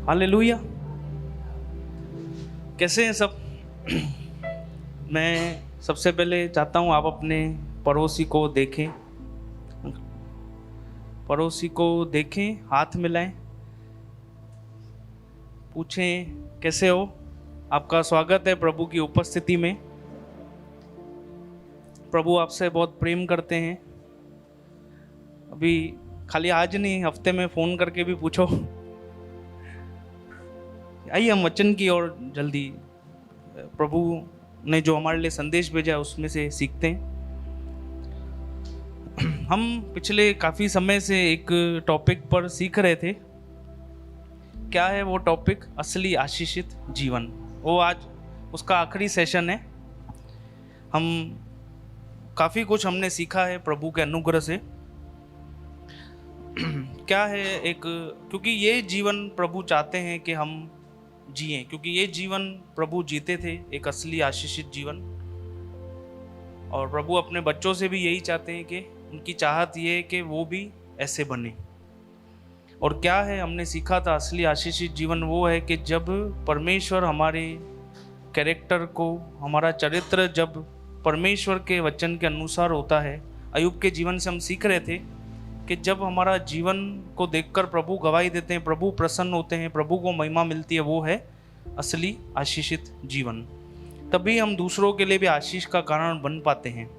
Hallelujah. कैसे हैं सब? मैं सबसे पहले चाहता हूँ आप अपने पड़ोसी को देखें, हाथ मिलाएं, पूछें कैसे हो। आपका स्वागत है प्रभु की उपस्थिति में। प्रभु आपसे बहुत प्रेम करते हैं। अभी खाली आज नहीं, हफ्ते में फ़ोन करके भी पूछो। आइए हम वचन की ओर जल्दी, प्रभु ने जो हमारे लिए संदेश भेजा है उसमें से सीखते हैं। हम पिछले काफ़ी समय से एक टॉपिक पर सीख रहे थे। क्या है वो टॉपिक? असली आशीषित जीवन। वो आज उसका आखिरी सेशन है। हम काफ़ी कुछ हमने सीखा है प्रभु के अनुग्रह से। क्या है एक, क्योंकि ये जीवन प्रभु चाहते हैं कि हम जिए, क्योंकि ये जीवन प्रभु जीते थे, एक असली आशीषित जीवन। और प्रभु अपने बच्चों से भी यही चाहते हैं कि उनकी चाहत ये है कि वो भी ऐसे बने। और क्या है हमने सीखा था? असली आशीषित जीवन वो है कि जब परमेश्वर हमारे कैरेक्टर को, हमारा चरित्र जब परमेश्वर के वचन के अनुसार होता है। अय्यूब के जीवन से हम सीख रहे थे कि जब हमारा जीवन को देखकर प्रभु गवाही देते हैं, प्रभु प्रसन्न होते हैं, प्रभु को महिमा मिलती है, वो है असली आशीषित जीवन। तभी हम दूसरों के लिए भी आशीष का कारण बन पाते हैं।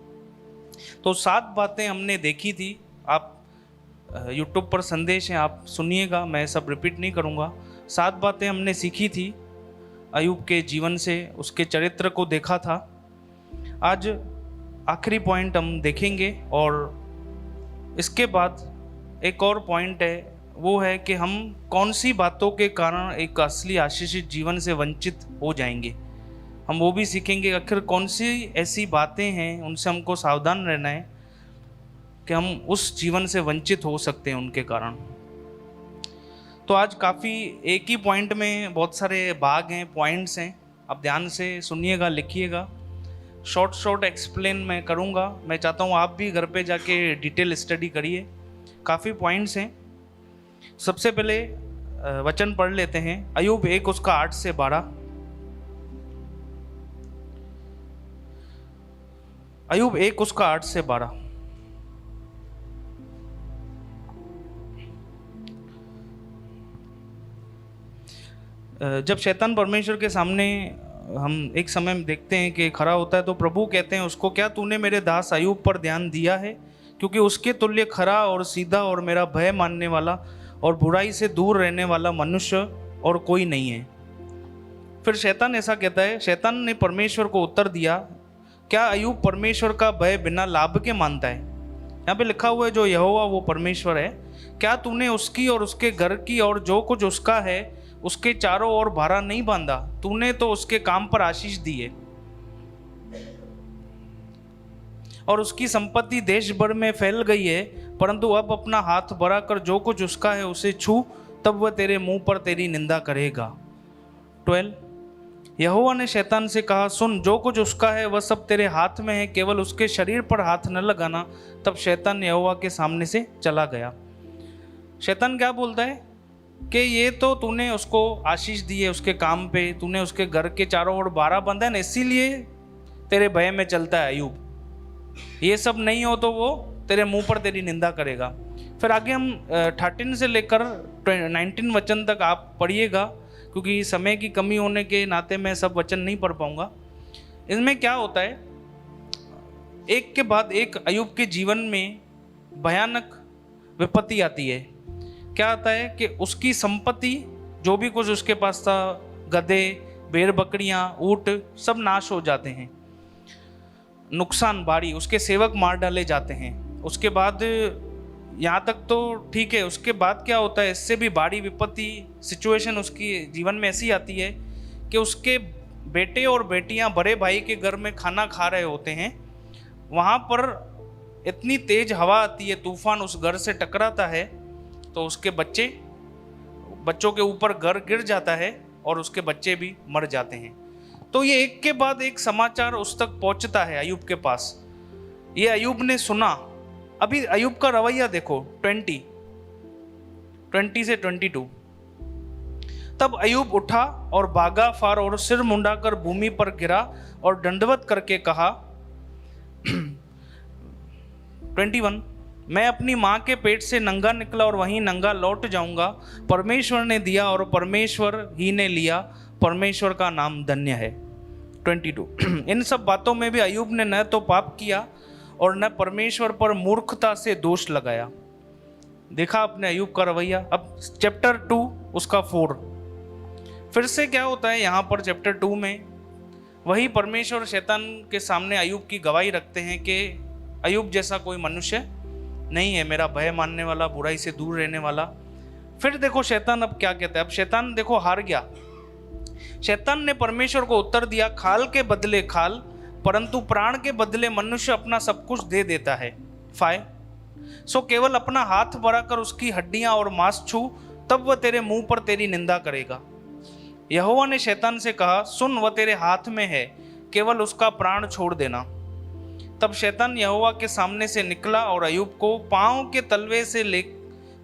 तो 7 बातें हमने देखी थी। आप यूट्यूब पर संदेश हैं, आप सुनिएगा, मैं सब रिपीट नहीं करूँगा। 7 बातें हमने सीखी थी अय्यूब के जीवन से, उसके चरित्र को देखा था। आज आखिरी पॉइंट हम देखेंगे और इसके बाद एक और पॉइंट है, वो है कि हम कौन सी बातों के कारण एक असली आशीषित जीवन से वंचित हो जाएंगे। हम वो भी सीखेंगे आखिर कौन सी ऐसी बातें हैं, उनसे हमको सावधान रहना है कि हम उस जीवन से वंचित हो सकते हैं उनके कारण। तो आज काफ़ी एक ही पॉइंट में बहुत सारे भाग हैं, पॉइंट्स हैं। आप ध्यान से सुनिएगा, लिखिएगा। शॉर्ट एक्सप्लेन मैं करूँगा। मैं चाहता हूँ आप भी घर पे जाके डिटेल स्टडी करिए। काफ़ी पॉइंट्स हैं। सबसे पहले वचन पढ़ लेते हैं। अय्यूब 1 उसका 8 से 12। अय्यूब 1 उसका 8 से 12। जब शैतान परमेश्वर के सामने हम एक समय में देखते हैं कि खड़ा होता है, तो प्रभु कहते हैं उसको, क्या तूने मेरे दास अय्यूब पर ध्यान दिया है? क्योंकि उसके तुल्य खरा और सीधा और मेरा भय मानने वाला और बुराई से दूर रहने वाला मनुष्य और कोई नहीं है। फिर शैतान ऐसा कहता है, शैतान ने परमेश्वर को उत्तर दिया, क्या अय्यूब परमेश्वर का भय बिना लाभ के मानता है? यहाँ पे लिखा हुआ है जो यहोवा वो परमेश्वर है। क्या तूने उसकी और उसके घर की और जो कुछ उसका है उसके चारों ओर भारा नहीं बांधा? तूने तो उसके काम पर आशीष दी है और उसकी संपत्ति देश भर में फैल गई है, परंतु अब अपना हाथ बढ़ा कर जो कुछ उसका है उसे छू, तब वह तेरे मुंह पर तेरी निंदा करेगा। 12। यहोवा ने शैतान से कहा, सुन, जो कुछ उसका है वह सब तेरे हाथ में है, केवल उसके शरीर पर हाथ न लगाना। तब शैतान यहोवा के सामने से चला गया। शैतान क्या बोलता है कि ये तो तूने उसको आशीष दी है, उसके काम पे तूने उसके घर के चारों ओर बाड़ा बंधा है ना, इसीलिए तेरे भय में चलता है अय्यूब। ये सब नहीं हो तो वो तेरे मुंह पर तेरी निंदा करेगा। फिर आगे हम 13 से लेकर 19 वचन तक आप पढ़िएगा, क्योंकि समय की कमी होने के नाते मैं सब वचन नहीं पढ़ पाऊंगा। इसमें क्या होता है, एक के बाद एक अय्यूब के जीवन में भयानक विपत्ति आती है। क्या आता है कि उसकी संपत्ति, जो भी कुछ उसके पास था, गधे, भेड़ बकरियां, ऊंट, सब नाश हो जाते हैं। नुकसान भारी, उसके सेवक मार डाले जाते हैं। उसके बाद यहाँ तक तो ठीक है, उसके बाद क्या होता है, इससे भी बड़ी विपत्ति सिचुएशन उसकी जीवन में ऐसी आती है कि उसके बेटे और बेटियां बड़े भाई के घर में खाना खा रहे होते हैं। वहाँ पर इतनी तेज हवा आती है, तूफान उस घर से टकराता है, तो उसके बच्चों के ऊपर घर गिर जाता है और उसके बच्चे भी मर जाते हैं। तो ये एक के बाद एक समाचार उस तक पहुंचता है अय्यूब के पास। ये अय्यूब ने सुना। अभी अय्यूब का रवैया देखो, 20 से 22। तब अय्यूब उठा और भागा फार और सिर मुंडाकर भूमि पर गिरा और दंडवत करके कहा 21 मैं अपनी माँ के पेट से नंगा निकला और वहीं नंगा लौट जाऊंगा। परमेश्वर ने दिया और परमेश्वर ही ने लिया, परमेश्वर का नाम धन्य है। 22 इन सब बातों में भी अय्यूब ने न तो पाप किया और न परमेश्वर पर मूर्खता से दोष लगाया। देखा आपने अय्यूब का रवैया। अब चैप्टर 2 उसका 4 फिर से क्या होता है यहाँ पर चैप्टर 2 में वही परमेश्वर शैतान के सामने अय्यूब की गवाही रखते हैं कि अय्यूब जैसा कोई मनुष्य नहीं है, मेरा भय मानने वाला, बुराई से दूर रहने वाला। फिर देखो शैतान अब क्या कहता है। अब शैतान देखो हार गया। शैतान ने परमेश्वर को उत्तर दिया, खाल के बदले खाल, परंतु प्राण के बदले मनुष्य अपना सब कुछ दे देता है। 5 सो केवल अपना हाथ बढ़ाकर उसकी हड्डियां और मांस छू, तब वह तेरे मुंह पर तेरी निंदा करेगा। यहोवा ने शैतान से कहा, सुन, वह तेरे हाथ में है, केवल उसका प्राण छोड़ देना। तब शैतान यहोवा के सामने से निकला और अय्यूब को पांव के तलवे से ले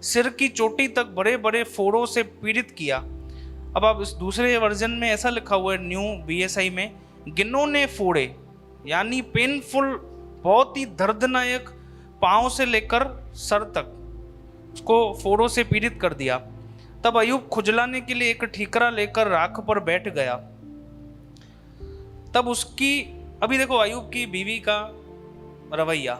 सिर की चोटी तक बड़े बड़े फोड़ों से पीड़ित किया। अब आप इस दूसरे वर्जन में ऐसा लिखा हुआ है, न्यू BSI में, गिनों फोड़े, यानी पेनफुल, बहुत ही दर्दनायक, पांव से लेकर सर तक उसको फोड़ों से पीड़ित कर दिया। तब अय्यूब खुजलाने के लिए एक ठीकरा लेकर राख पर बैठ गया। तब उसकी, अभी देखो अय्यूब की बीवी का रवैया,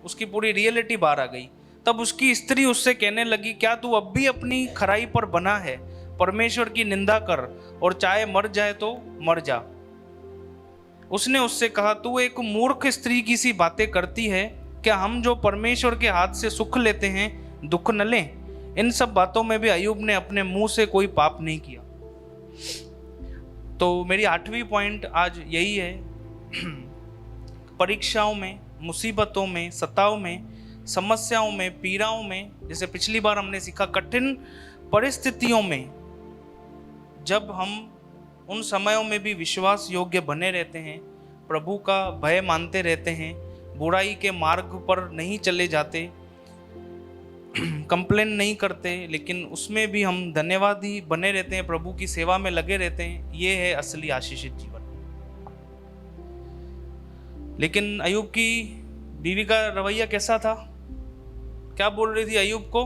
उसकी पूरी रियलिटी बाहर आ गई। तब उसकी स्त्री उससे कहने लगी, क्या तू अब भी अपनी खराई पर बना है? परमेश्वर की निंदा कर और चाहे मर जाए तो मर जा। उसने उससे कहा, तू एक मूर्ख स्त्री की सी बातें करती है। क्या हम जो परमेश्वर के हाथ से सुख लेते हैं दुख न लें? इन सब बातों में भी अय्यूब ने अपने मुंह से कोई पाप नहीं किया। तो मेरी 8वीं पॉइंट आज यही है, परीक्षाओं में, मुसीबतों में, सताव में, समस्याओं में, पीड़ाओं में, जैसे पिछली बार हमने सीखा, कठिन परिस्थितियों में जब हम उन समयों में भी विश्वास योग्य बने रहते हैं, प्रभु का भय मानते रहते हैं, बुराई के मार्ग पर नहीं चले जाते, कंप्लेन नहीं करते, लेकिन उसमें भी हम धन्यवादी बने रहते हैं, प्रभु की सेवा में लगे रहते हैं, ये है असली आशीषित जीवन। लेकिन अय्यूब की बीवी का रवैया कैसा था? क्या बोल रही थी अय्यूब को?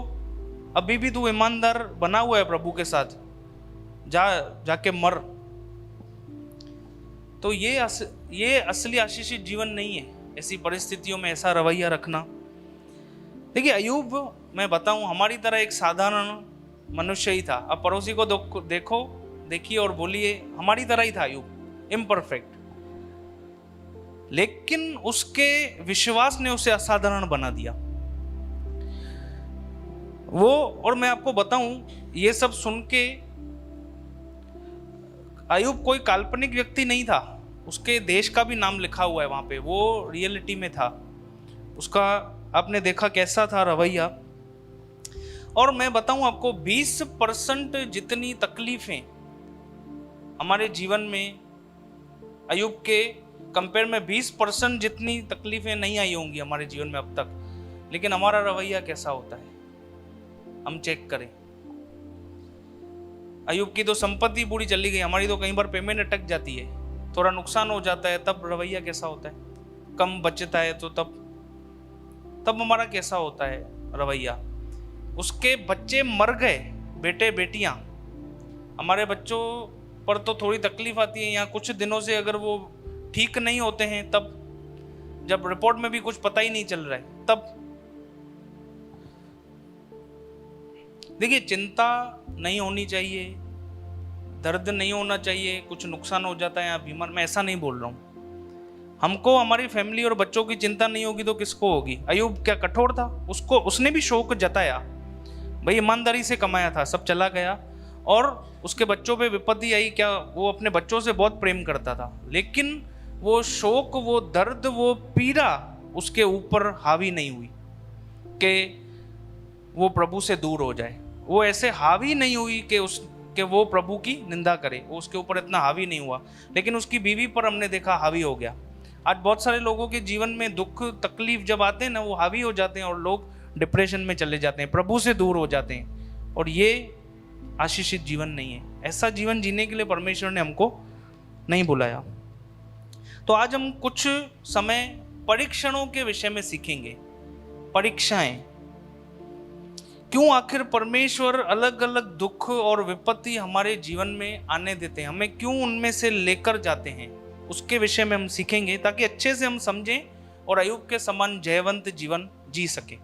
अभी भी तू ईमानदार बना हुआ है प्रभु के साथ, जाके मर। तो ये असली आशीषित जीवन नहीं है, ऐसी परिस्थितियों में ऐसा रवैया रखना। देखिए अय्यूब, मैं बताऊं, हमारी तरह एक साधारण मनुष्य ही था। अब पड़ोसी को देखिए और बोलिए, हमारी तरह ही था अय्यूब, इम्परफेक्ट। लेकिन उसके विश्वास ने उसे असाधारण बना दिया। और मैं आपको बताऊं, ये सब सुन के अय्यूब कोई काल्पनिक व्यक्ति नहीं था, उसके देश का भी नाम लिखा हुआ है वहां पे, वो रियलिटी में था। उसका आपने देखा कैसा था रवैया। और मैं बताऊं आपको, 20% जितनी तकलीफें हमारे जीवन में अय्यूब के कंपेयर में 20% जितनी तकलीफें नहीं आई होंगी हमारे जीवन में अब तक। लेकिन हमारा रवैया कैसा होता है, हम चेक करें। अय्यूब की तो संपत्ति पूरी चली गई, हमारी तो कई बार पेमेंट अटक जाती है, थोड़ा नुकसान हो जाता है, तब रवैया कैसा होता है? कम बचता है तो तब हमारा कैसा होता है रवैया? उसके बच्चे मर गए, बेटे बेटियां, हमारे बच्चों पर तो थोड़ी तकलीफ आती है, या कुछ दिनों से अगर वो ठीक नहीं होते हैं, तब जब रिपोर्ट में भी कुछ पता ही नहीं चल रहा है, तब देखिए चिंता नहीं होनी चाहिए, दर्द नहीं होना चाहिए, कुछ नुकसान हो जाता है या बीमार, मैं ऐसा नहीं बोल रहा हूँ। हमको हमारी फैमिली और बच्चों की चिंता नहीं होगी तो किसको होगी? अय्यूब क्या कठोर था? उसने भी शोक जताया, भाई ईमानदारी से कमाया था, सब चला गया, और उसके बच्चों पे विपत्ति आई। क्या वो अपने बच्चों से बहुत प्रेम करता था, लेकिन वो शोक, वो दर्द, वो पीड़ा उसके ऊपर हावी नहीं हुई कि वो प्रभु से दूर हो जाए। वो ऐसे हावी नहीं हुई कि वो प्रभु की निंदा करे, वो उसके ऊपर इतना हावी नहीं हुआ। लेकिन उसकी बीवी पर हमने देखा हावी हो गया। आज बहुत सारे लोगों के जीवन में दुख तकलीफ जब आते हैं ना, वो हावी हो जाते हैं और लोग डिप्रेशन में चले जाते हैं, प्रभु से दूर हो जाते हैं। और ये आशीषित जीवन नहीं है। ऐसा जीवन जीने के लिए परमेश्वर ने हमको नहीं बुलाया। तो आज हम कुछ समय परीक्षणों के विषय में सीखेंगे। परीक्षाएं, क्यों आखिर परमेश्वर अलग अलग दुख और विपत्ति हमारे जीवन में आने देते हैं, हमें क्यों उनमें से लेकर जाते हैं, उसके विषय में हम सीखेंगे ताकि अच्छे से हम समझें और अय्यूब के समान जयवंत जीवन जी सके।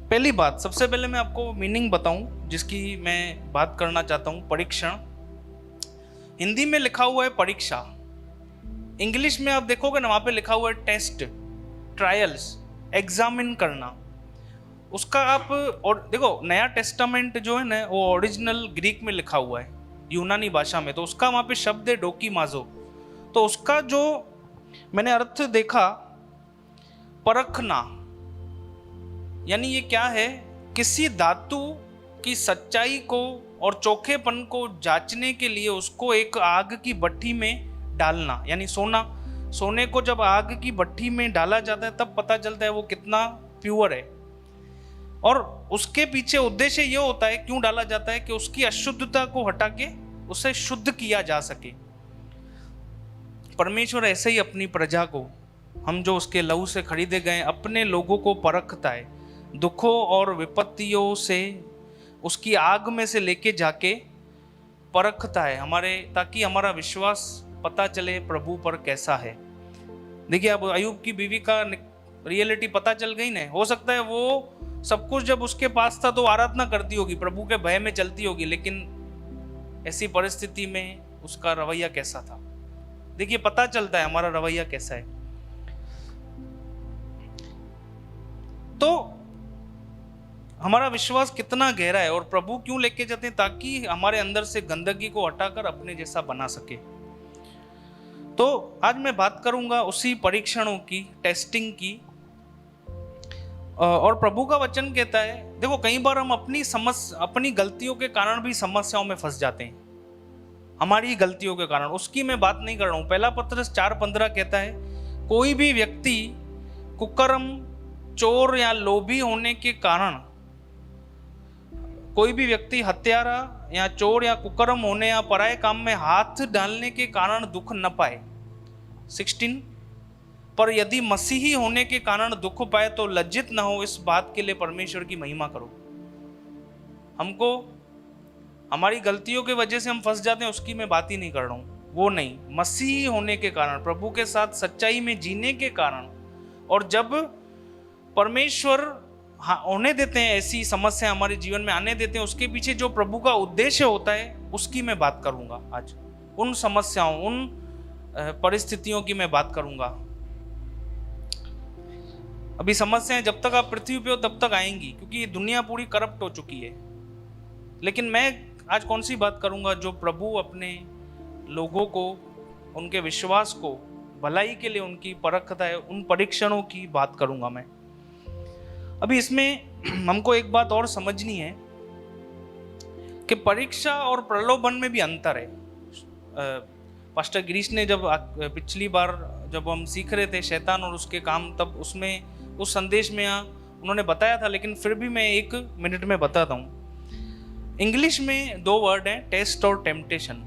पहली बात, सबसे पहले मैं आपको मीनिंग बताऊं जिसकी मैं बात करना चाहता हूं। परीक्षण हिंदी में लिखा हुआ है परीक्षा, इंग्लिश में आप देखोगे ना, वहां पे लिखा हुआ है टेस्ट, ट्रायल्स, एग्जामिन करना। उसका आप और देखो, नया टेस्टामेंट जो है ना वो ओरिजिनल ग्रीक में लिखा हुआ है, यूनानी भाषा में, तो उसका वहां पे शब्द है डोकीमाजो। तो उसका जो मैंने अर्थ देखा, परखना, यानी ये क्या है, किसी धातु की सच्चाई को और चोखेपन को जांचने के लिए उसको एक आग की भट्ठी में डालना। यानी सोने को जब आग की भट्ठी में डाला जाता है तब पता चलता है वो कितना प्योर है। और उसके पीछे उद्देश्य ये होता है, क्यों डाला जाता है, कि उसकी अशुद्धता को हटा के उसे शुद्ध किया जा सके। परमेश्वर ऐसे ही अपनी प्रजा को, हम जो उसके लहू से खरीदे गए अपने लोगों को परखता है, दुखों और विपत्तियों से उसकी आग में से लेके जाके परखता है हमारे, ताकि हमारा विश्वास पता चले प्रभु पर कैसा है। देखिए, अब अय्यूब की बीवी का रियलिटी पता चल गई ना। हो सकता है वो सब कुछ जब उसके पास था तो आराधना करती होगी, प्रभु के भय में चलती होगी, लेकिन ऐसी परिस्थिति में उसका रवैया कैसा था। देखिए, पता चलता है हमारा रवैया कैसा है। तो हमारा विश्वास कितना गहरा है और प्रभु क्यों लेके जाते हैं, ताकि हमारे अंदर से गंदगी को हटाकर अपने जैसा बना सके। तो आज मैं बात करूंगा उसी परीक्षणों की, टेस्टिंग की। और प्रभु का वचन कहता है, देखो कई बार हम अपनी गलतियों के कारण भी समस्याओं में फंस जाते हैं, हमारी गलतियों के कारण। उसकी मैं बात नहीं कर रहा हूं। पहला पत्रस 4:15 कहता है, कोई भी व्यक्ति कुकर्म, चोर या लोभी होने के कारण, कोई भी व्यक्ति हत्यारा या चोर या कुकर्म होने या पराये काम में हाथ डालने के कारण दुख न पाए। 16, पर यदि मसीही होने के कारण दुख पाए तो लज्जित न हो, इस बात के लिए परमेश्वर की महिमा करो। हमको हमारी गलतियों की वजह से हम फंस जाते हैं, उसकी मैं बात ही नहीं कर रहा हूं, वो नहीं। मसीही होने के कारण, प्रभु के साथ सच्चाई में जीने के कारण, और जब परमेश्वर होने देते हैं ऐसी समस्या हमारे जीवन में आने देते हैं, उसके पीछे जो प्रभु का उद्देश्य होता है उसकी मैं बात करूंगा आज। उन समस्याओं, उन परिस्थितियों की मैं बात करूंगा। अभी समस्याएं जब तक आप पृथ्वी पे हो तब तक आएंगी, क्योंकि ये दुनिया पूरी करप्ट हो चुकी है। लेकिन मैं आज कौन सी बात करूंगा, जो प्रभु अपने लोगों को, उनके विश्वास को भलाई के लिए उनकी परखता है, उन परीक्षणों की बात करूंगा मैं। अभी इसमें हमको एक बात और समझनी है कि परीक्षा और प्रलोभन में भी अंतर है। पास्टर गिरीश ने जब पिछली बार जब हम सीख रहे थे शैतान और उसके काम, तब उसमें उस संदेश में उन्होंने बताया था, लेकिन फिर भी मैं 1 मिनट में बताता हूँ। इंग्लिश में 2 वर्ड हैं, टेस्ट और टेम्पटेशन।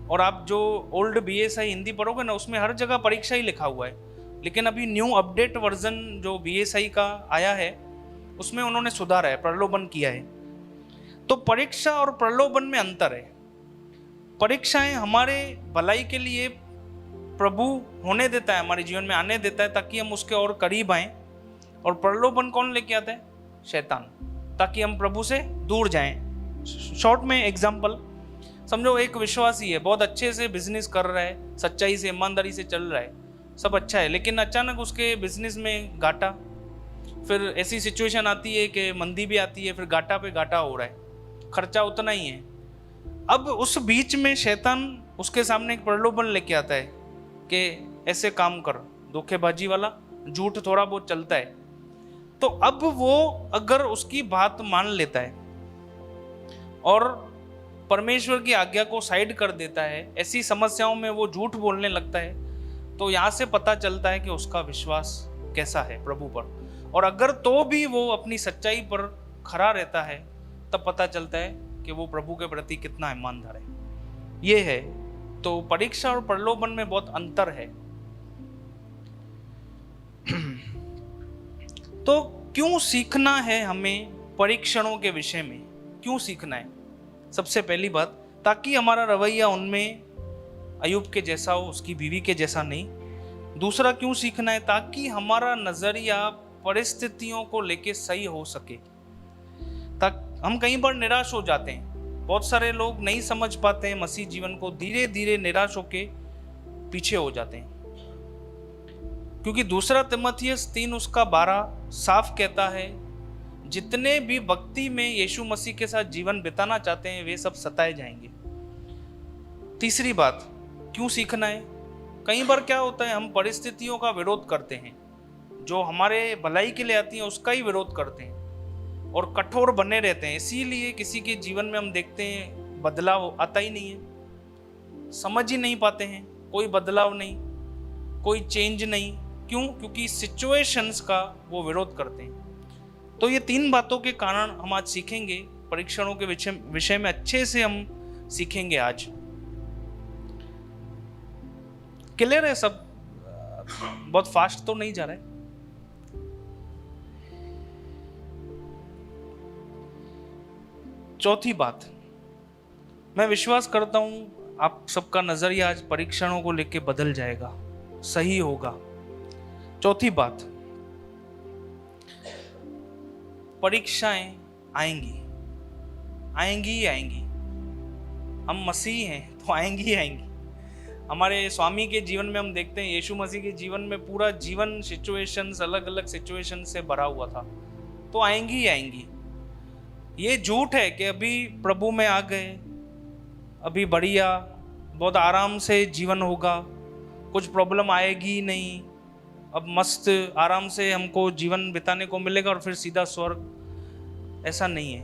और आप जो ओल्ड BSI हिंदी पढ़ोगे ना, उसमें हर जगह परीक्षा ही लिखा हुआ है। लेकिन अभी न्यू अपडेट वर्जन जो BSI का आया है उसमें उन्होंने सुधारा है, प्रलोभन किया है। तो परीक्षा और प्रलोभन में अंतर है। परीक्षाएं हमारे भलाई के लिए प्रभु होने देता है, हमारे जीवन में आने देता है, ताकि हम उसके और करीब आएं। और प्रलोभन कौन लेके आता है? शैतान, ताकि हम प्रभु से दूर जाएं। शॉर्ट में एग्जाम्पल समझो, एक विश्वासी है, बहुत अच्छे से बिजनेस कर रहा है, सच्चाई से, ईमानदारी से चल रहा है, सब अच्छा है, लेकिन अचानक उसके बिजनेस में घाटा, फिर ऐसी सिचुएशन आती है कि मंदी भी आती है, फिर घाटा पे घाटा हो रहा है, खर्चा उतना ही है। अब उस बीच में शैतान उसके सामने एक प्रलोभन लेके आता है कि ऐसे काम कर, धोखेबाजी वाला, झूठ थोड़ा बहुत चलता है। तो अब वो अगर उसकी बात मान लेता है और परमेश्वर की आज्ञा को साइड कर देता है, ऐसी समस्याओं में वो झूठ बोलने लगता है, तो यहाँ से पता चलता है कि उसका विश्वास कैसा है प्रभु पर। और अगर तो भी वो अपनी सच्चाई पर खरा रहता है, तब पता चलता है कि वो प्रभु के प्रति कितना ईमानदार है। ये है। तो परीक्षा और प्रलोभन में बहुत अंतर है। तो क्यों सीखना है हमें परीक्षणों के विषय में? क्यों सीखना है? सबसे पहली बात, ताकि हमारा रवैया उनमें अय्यूब के जैसा हो, उसकी बीवी के जैसा नहीं। दूसरा क्यों सीखना है? ताकि हमारा नजरिया परिस्थितियों को लेके सही हो सके। हम कई बार निराश हो जाते हैं, बहुत सारे लोग नहीं समझ पाते हैं मसीह जीवन को, धीरे धीरे निराश होके पीछे हो जाते हैं। क्योंकि दूसरा तिमोथियस 3:12 साफ कहता है, जितने भी भक्ति में यीशु मसीह के साथ जीवन बिताना चाहते हैं वे सब सताए जाएंगे। तीसरी बात, क्यों सीखना है? कई बार क्या होता है, हम परिस्थितियों का विरोध करते हैं, जो हमारे भलाई के लिए आती हैं उसका ही विरोध करते हैं और कठोर बने रहते हैं। इसीलिए किसी के जीवन में हम देखते हैं बदलाव आता ही नहीं है, समझ ही नहीं पाते हैं, कोई बदलाव नहीं, कोई चेंज नहीं। क्यों? क्योंकि सिचुएशंस का वो विरोध करते हैं। तो ये 3 बातों के कारण हम आज सीखेंगे, परीक्षणों के विषय में अच्छे से हम सीखेंगे आज। क्लियर है सब? बहुत फास्ट तो नहीं जा रहा है। चौथी बात, मैं विश्वास करता हूं आप सबका नजरिया आज परीक्षणों को लेकर बदल जाएगा, सही होगा। चौथी बात, परीक्षाएं आएंगी, आएंगी ही आएंगी। हम मसीह हैं तो आएंगी ही आएंगी। हमारे स्वामी के जीवन में हम देखते हैं, यीशु मसीह के जीवन में पूरा जीवन सिचुएशंस, अलग अलग सिचुएशन से भरा हुआ था, तो आएंगी ही आएंगी। ये झूठ है कि अभी प्रभु में आ गए, अभी बढ़िया बहुत आराम से जीवन होगा, कुछ प्रॉब्लम आएगी नहीं, अब मस्त आराम से हमको जीवन बिताने को मिलेगा और फिर सीधा स्वर्ग। ऐसा नहीं है।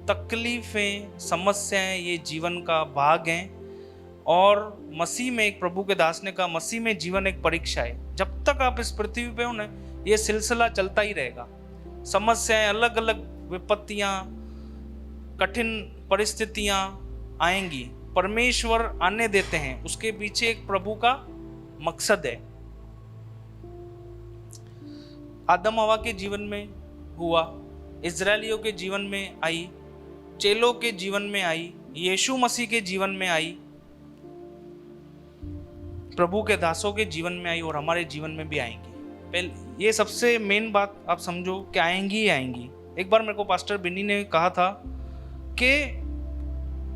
तकलीफें, समस्याएं ये जीवन का भाग हैं। और मसीह में, एक प्रभु के दास ने कहा, मसीह में जीवन एक परीक्षा है। जब तक आप इस पृथ्वी पे हो ना, ये सिलसिला चलता ही रहेगा। समस्याएं, अलग अलग विपत्तियां, कठिन परिस्थितियां आएंगी। परमेश्वर आने देते हैं, उसके पीछे एक प्रभु का मकसद है। आदम हवा के जीवन में हुआ, इजरायलियों के जीवन में आई, चेलों के जीवन में आई, यीशु मसीह के जीवन में आई, प्रभु के दासों के जीवन में आई और हमारे जीवन में भी आएंगी। पहले ये सबसे मेन बात आप समझो कि आएंगी ही आएंगी। एक बार मेरे को पास्टर बिन्नी ने कहा था कि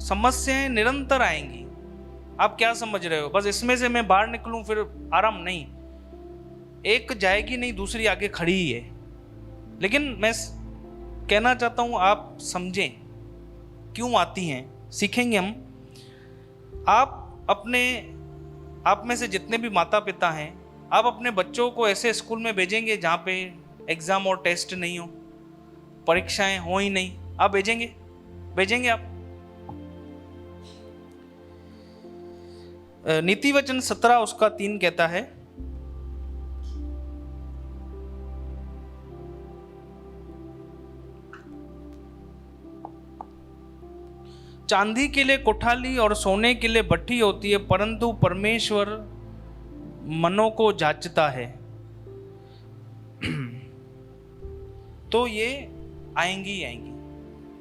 समस्याएं निरंतर आएंगी। आप क्या समझ रहे हो, बस इसमें से मैं बाहर निकलूं फिर आराम? नहीं, एक जाएगी नहीं, दूसरी आगे खड़ी ही है। लेकिन मैं कहना चाहता हूं आप समझें क्यों आती हैं, सीखेंगे हम। आप में से जितने भी माता पिता हैं, आप अपने बच्चों को ऐसे स्कूल में भेजेंगे जहाँ पे एग्जाम और टेस्ट नहीं हो, परीक्षाएं हो ही नहीं? आप भेजेंगे आप? नीति वचन 17 उसका 3 कहता है, चांदी के लिए कोठाली और सोने के लिए भट्ठी होती है, परंतु परमेश्वर मनों को जांचता है। तो ये आएंगी ही आएंगी।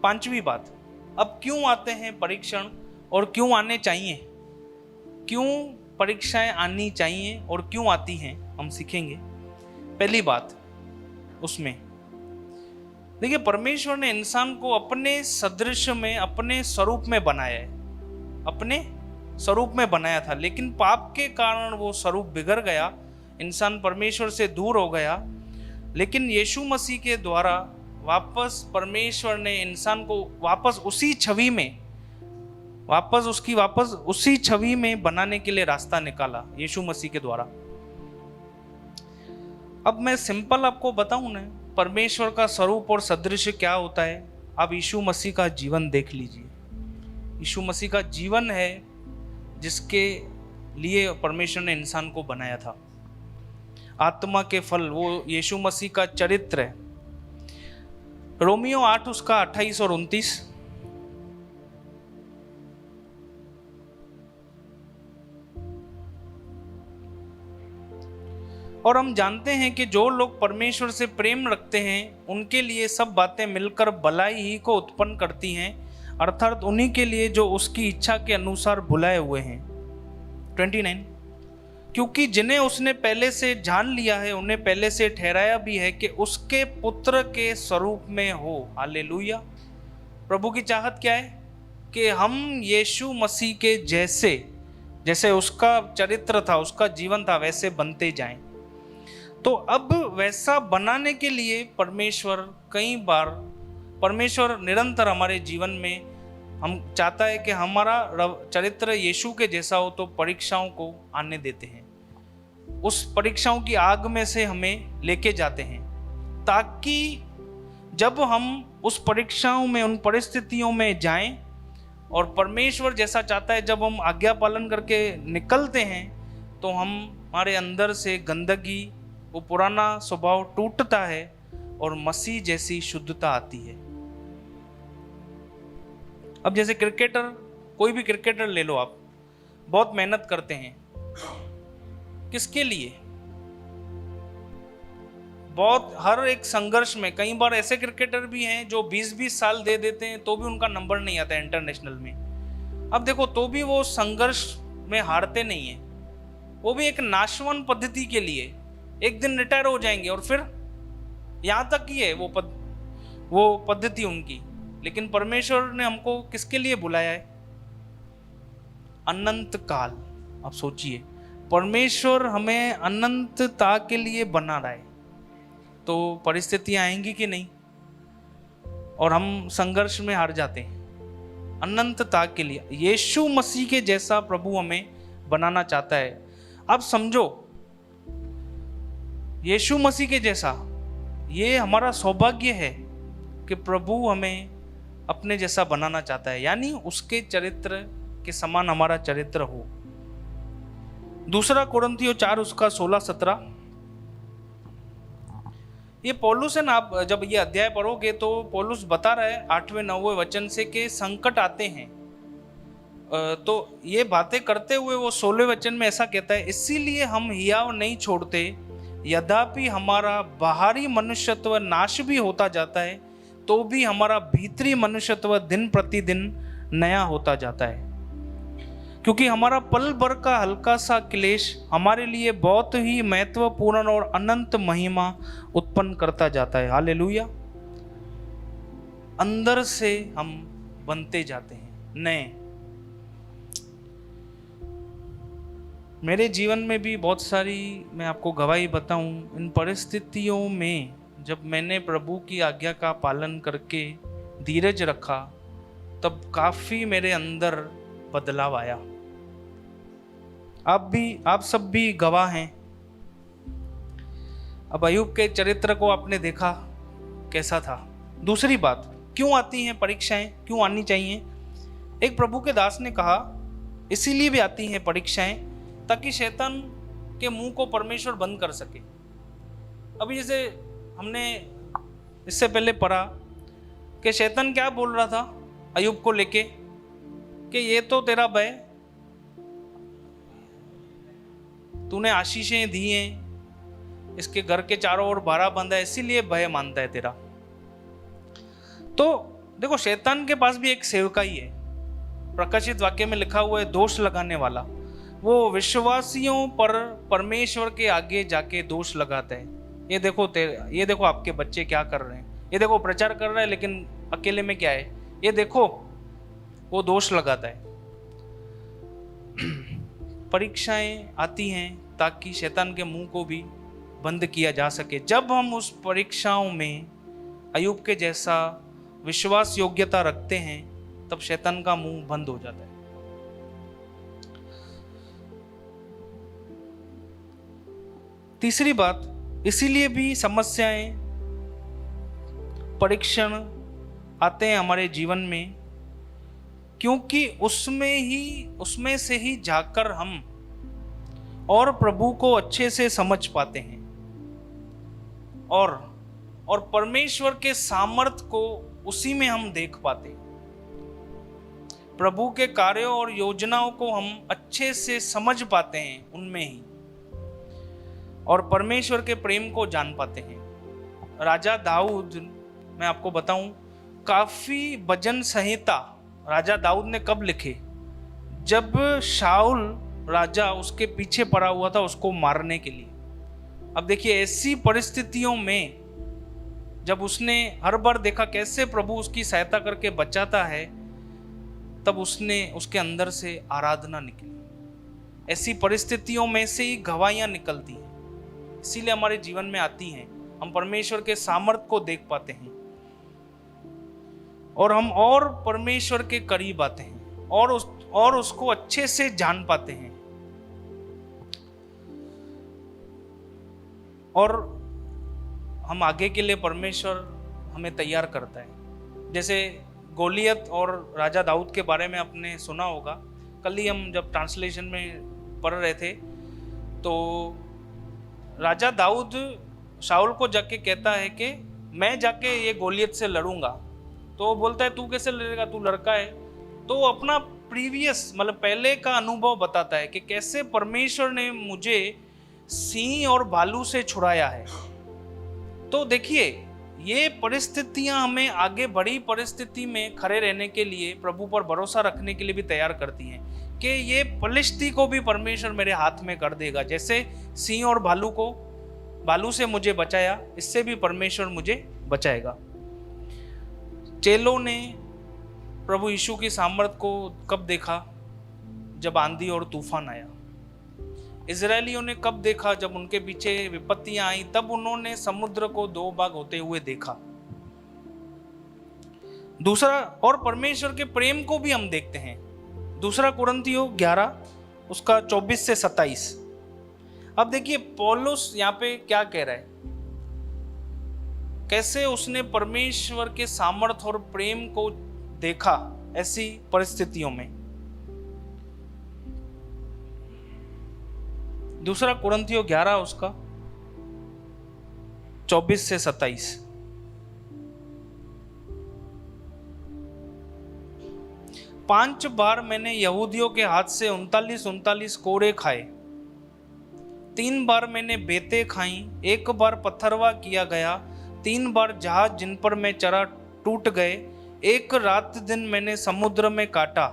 5वीं बात, अब क्यों आते हैं परीक्षण और क्यों आने चाहिए? क्यों परीक्षाएं आनी चाहिए और क्यों आती हैं, हम सीखेंगे। पहली बात उसमें देखिए, परमेश्वर ने इंसान को अपने सदृश में, अपने स्वरूप में बनाया है, अपने स्वरूप में बनाया था। लेकिन पाप के कारण वो स्वरूप बिगड़ गया, इंसान परमेश्वर से दूर हो गया। लेकिन यीशु मसीह के द्वारा वापस परमेश्वर ने इंसान को वापस उसी छवि में, वापस उसी छवि में बनाने के लिए रास्ता निकाला यीशु मसीह के द्वारा। अब मैं सिंपल आपको बताऊं ना, परमेश्वर का स्वरूप और सदृश्य क्या होता है। आप यीशु मसीह का जीवन देख लीजिए। यीशु मसीह का जीवन है जिसके लिए परमेश्वर ने इंसान को बनाया था। आत्मा के फल वो यीशु मसीह का चरित्र है। रोमियो 8 उसका 28 और 29, और हम जानते हैं कि जो लोग परमेश्वर से प्रेम रखते हैं उनके लिए सब बातें मिलकर भलाई ही को उत्पन्न करती हैं, अर्थात उन्हीं के लिए जो उसकी इच्छा के अनुसार बुलाए हुए हैं। 29, क्योंकि जिन्हें उसने पहले से जान लिया है उन्हें पहले से ठहराया भी है कि उसके पुत्र के स्वरूप में हो। हालेलुया। प्रभु की चाहत क्या है कि हम यीशु मसीह के जैसे उसका चरित्र था, उसका जीवन था, वैसे बनते जाएं। तो अब वैसा बनाने के लिए परमेश्वर निरंतर हमारे जीवन में हम चाहता है कि हमारा चरित्र यीशु के जैसा हो, तो परीक्षाओं को आने देते हैं, उस परीक्षाओं की आग में से हमें लेके जाते हैं, ताकि जब हम उस परीक्षाओं में, उन परिस्थितियों में जाएं और परमेश्वर जैसा चाहता है, जब हम आज्ञा पालन करके निकलते हैं तो हमारे अंदर से गंदगी, वो पुराना स्वभाव टूटता है और मसीह जैसी शुद्धता आती है। अब जैसे कोई भी क्रिकेटर ले लो आप, बहुत मेहनत करते हैं, किसके लिए? बहुत हर एक संघर्ष में। कई बार ऐसे क्रिकेटर भी हैं जो 20-20 साल दे देते हैं तो भी उनका नंबर नहीं आता है इंटरनेशनल में। अब देखो, तो भी वो संघर्ष में हारते नहीं है, वो भी एक नाशवान पद्धति के लिए एक दिन रिटायर हो जाएंगे और फिर यहाँ तक ही है वो पद्धति उनकी। लेकिन परमेश्वर ने हमको किसके लिए बुलाया है? अनंत काल। आप सोचिए, परमेश्वर हमें अनंतता के लिए बना रहा है, तो परिस्थितियां आएंगी कि नहीं और हम संघर्ष में हार जाते हैं। अनंतता के लिए यीशु मसीह के जैसा प्रभु हमें बनाना चाहता है। अब समझो, यीशु मसीह के जैसा, ये हमारा सौभाग्य है कि प्रभु हमें अपने जैसा बनाना चाहता है, यानी उसके चरित्र के समान हमारा चरित्र हो। दूसरा कोरिन्थियों 4 उसका 16-17, ये पौलुस है ना। आप जब ये अध्याय पढ़ोगे तो पौलुस बता रहा है 8वें-9वें वचन से कि संकट आते हैं, तो ये बातें करते हुए वो 16वें वचन में ऐसा कहता है, इसीलिए हम हियाव नहीं छोड़ते, यद्यपि हमारा बाहरी मनुष्यत्व नाश भी होता जाता है, तो भी हमारा भीतरी मनुष्यत्व दिन प्रतिदिन नया होता जाता है, क्योंकि हमारा पल भर का हल्का सा क्लेश हमारे लिए बहुत ही महत्वपूर्ण और अनंत महिमा उत्पन्न करता जाता है। हालेलुया। अंदर से हम बनते जाते हैं नए। मेरे जीवन में भी बहुत सारी, मैं आपको गवाही बताऊं, इन परिस्थितियों में जब मैंने प्रभु की आज्ञा का पालन करके धीरज रखा, तब काफी मेरे अंदर बदलाव आया। आप सब भी गवाह हैं। अब अय्यूब के चरित्र को आपने देखा कैसा था। दूसरी बात, क्यों आती हैं परीक्षाएं, क्यों आनी चाहिए? एक प्रभु के दास ने कहा, इसीलिए भी आती हैं परीक्षाएं ताकि शैतान के मुंह को परमेश्वर बंद कर सके। अभी जैसे हमने इससे पहले पढ़ा कि शैतान क्या बोल रहा था अय्यूब को लेके, कि ये तो तेरा भय, तूने आशीषें दी हैं, इसके घर के चारों ओर बाड़ा बंधा है, इसीलिए भय मानता है तेरा। तो देखो, शैतान के पास भी एक सेवकाई है। प्रकाशित वाक्य में लिखा हुआ है, दोष लगाने वाला। वो विश्वासियों पर परमेश्वर के आगे जाके दोष लगाता है। ये देखो आपके बच्चे क्या कर रहे हैं, ये देखो प्रचार कर रहा है लेकिन अकेले में क्या है, ये देखो, वो दोष लगाता है। परीक्षाएं आती हैं ताकि शैतान के मुंह को भी बंद किया जा सके। जब हम उस परीक्षाओं में अय्यूब के जैसा विश्वास योग्यता रखते हैं, तब शैतान का मुंह बंद हो जाता है। तीसरी बात, इसीलिए भी समस्याएं, परीक्षण आते हैं हमारे जीवन में, क्योंकि उसमें से ही जाकर हम और प्रभु को अच्छे से समझ पाते हैं और परमेश्वर के सामर्थ्य को उसी में हम देख पाते हैं। प्रभु के कार्यों और योजनाओं को हम अच्छे से समझ पाते हैं उनमें ही। और परमेश्वर के प्रेम को जान पाते हैं। राजा दाऊद, मैं आपको बताऊं, काफी भजन संहिता राजा दाऊद ने कब लिखे? जब शाऊल राजा उसके पीछे पड़ा हुआ था उसको मारने के लिए। अब देखिए, ऐसी परिस्थितियों में जब उसने हर बार देखा कैसे प्रभु उसकी सहायता करके बचाता है, तब उसने उसके अंदर से आराधना निकली। ऐसी परिस्थितियों में से ही गवाहियां निकलती हैं, इसीलिए हमारे जीवन में आती हैं। हम परमेश्वर के सामर्थ को देख पाते हैं और हम और परमेश्वर के करीब आते हैं और उसको अच्छे से जान पाते हैं। और हम आगे के लिए परमेश्वर हमें तैयार करता है। जैसे गोलियत और राजा दाऊद के बारे में आपने सुना होगा। कल ही हम जब ट्रांसलेशन में पढ़ रहे थे तो राजा दाऊद शाऊल को जाके कहता है कि मैं जाके ये गोलियत से लड़ूंगा। तो वो बोलता है तू कैसे लड़ेगा, तू लड़का है। तो अपना प्रीवियस मतलब पहले का अनुभव बताता है कि कैसे परमेश्वर ने मुझे सिंह और भालू से छुड़ाया है। तो देखिए, ये परिस्थितियां हमें आगे बड़ी परिस्थिति में खड़े रहने के लिए, प्रभु पर भरोसा रखने के लिए भी तैयार करती हैं कि ये पलिश्ती को भी परमेश्वर मेरे हाथ में कर देगा। जैसे सिंह और भालू से मुझे बचाया, इससे भी परमेश्वर मुझे बचाएगा। चेलों ने प्रभु यीशु की सामर्थ को कब देखा? जब आंधी और तूफान आया। इजरायलियों ने कब देखा? जब उनके पीछे विपत्तियां आई, तब उन्होंने समुद्र को दो भाग होते हुए देखा। दूसरा, और परमेश्वर के प्रेम को भी हम देखते हैं। दूसरा कुरिन्थियों 11 उसका 24 से 27। अब देखिए पौलुस यहाँ पे क्या कह रहा है, कैसे उसने परमेश्वर के सामर्थ और प्रेम को देखा ऐसी परिस्थितियों में। दूसरा कुरिन्थियों 11 उसका 24 से 27। पांच बार मैंने यहूदियों के हाथ से 39 कोड़े खाए। 3 बार मैंने बेतें खाई। 1 बार पत्थरवा किया गया। 3 बार जहाज जिन पर मैं चरा टूट गए। 1 रात दिन मैंने समुद्र में काटा।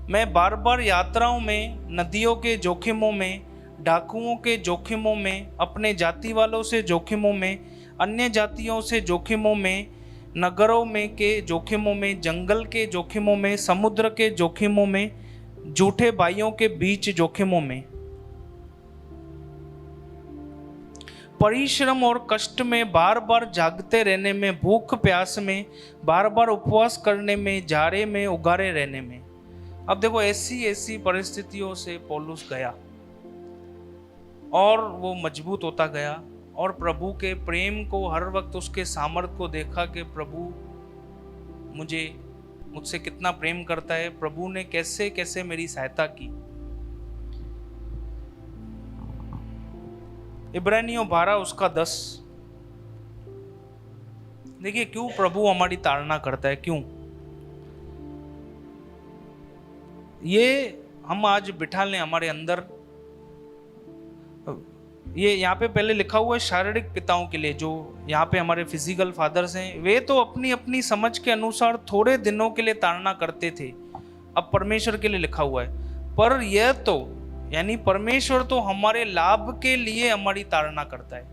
मैं बार बार यात्राओं में, नदियों के जोखिमों में, डाकुओं के जोखिमों में, अपने जाति वालों से जोखिमों में, अन्य जातियों से जोखिमों में, नगरों में के जोखिमों में, जंगल के जोखिमों में, समुद्र के जोखिमों में, झूठे भाइयों के बीच जोखिमों में, परिश्रम और कष्ट में, बार बार जागते रहने में, भूख प्यास में, बार बार उपवास करने में, जाड़े में, उगारे रहने में। अब देखो, ऐसी परिस्थितियों से पौलुस गया और वो मजबूत होता गया और प्रभु के प्रेम को हर वक्त, उसके सामर्थ को देखा कि प्रभु मुझसे कितना प्रेम करता है, प्रभु ने कैसे कैसे मेरी सहायता की। इब्रानियों 12 उसका 10। देखिए क्यों प्रभु हमारी ताड़ना करता है, क्यों ये हम आज बिठा लें हमारे अंदर। ये यहाँ पे पहले लिखा हुआ है शारीरिक पिताओं के लिए, जो यहाँ पे हमारे फिजिकल फादर्स हैं, वे तो अपनी अपनी समझ के अनुसार थोड़े दिनों के लिए ताड़ना करते थे। अब परमेश्वर के लिए लिखा हुआ है, पर यह तो यानी परमेश्वर तो हमारे लाभ के लिए हमारी ताड़ना करता है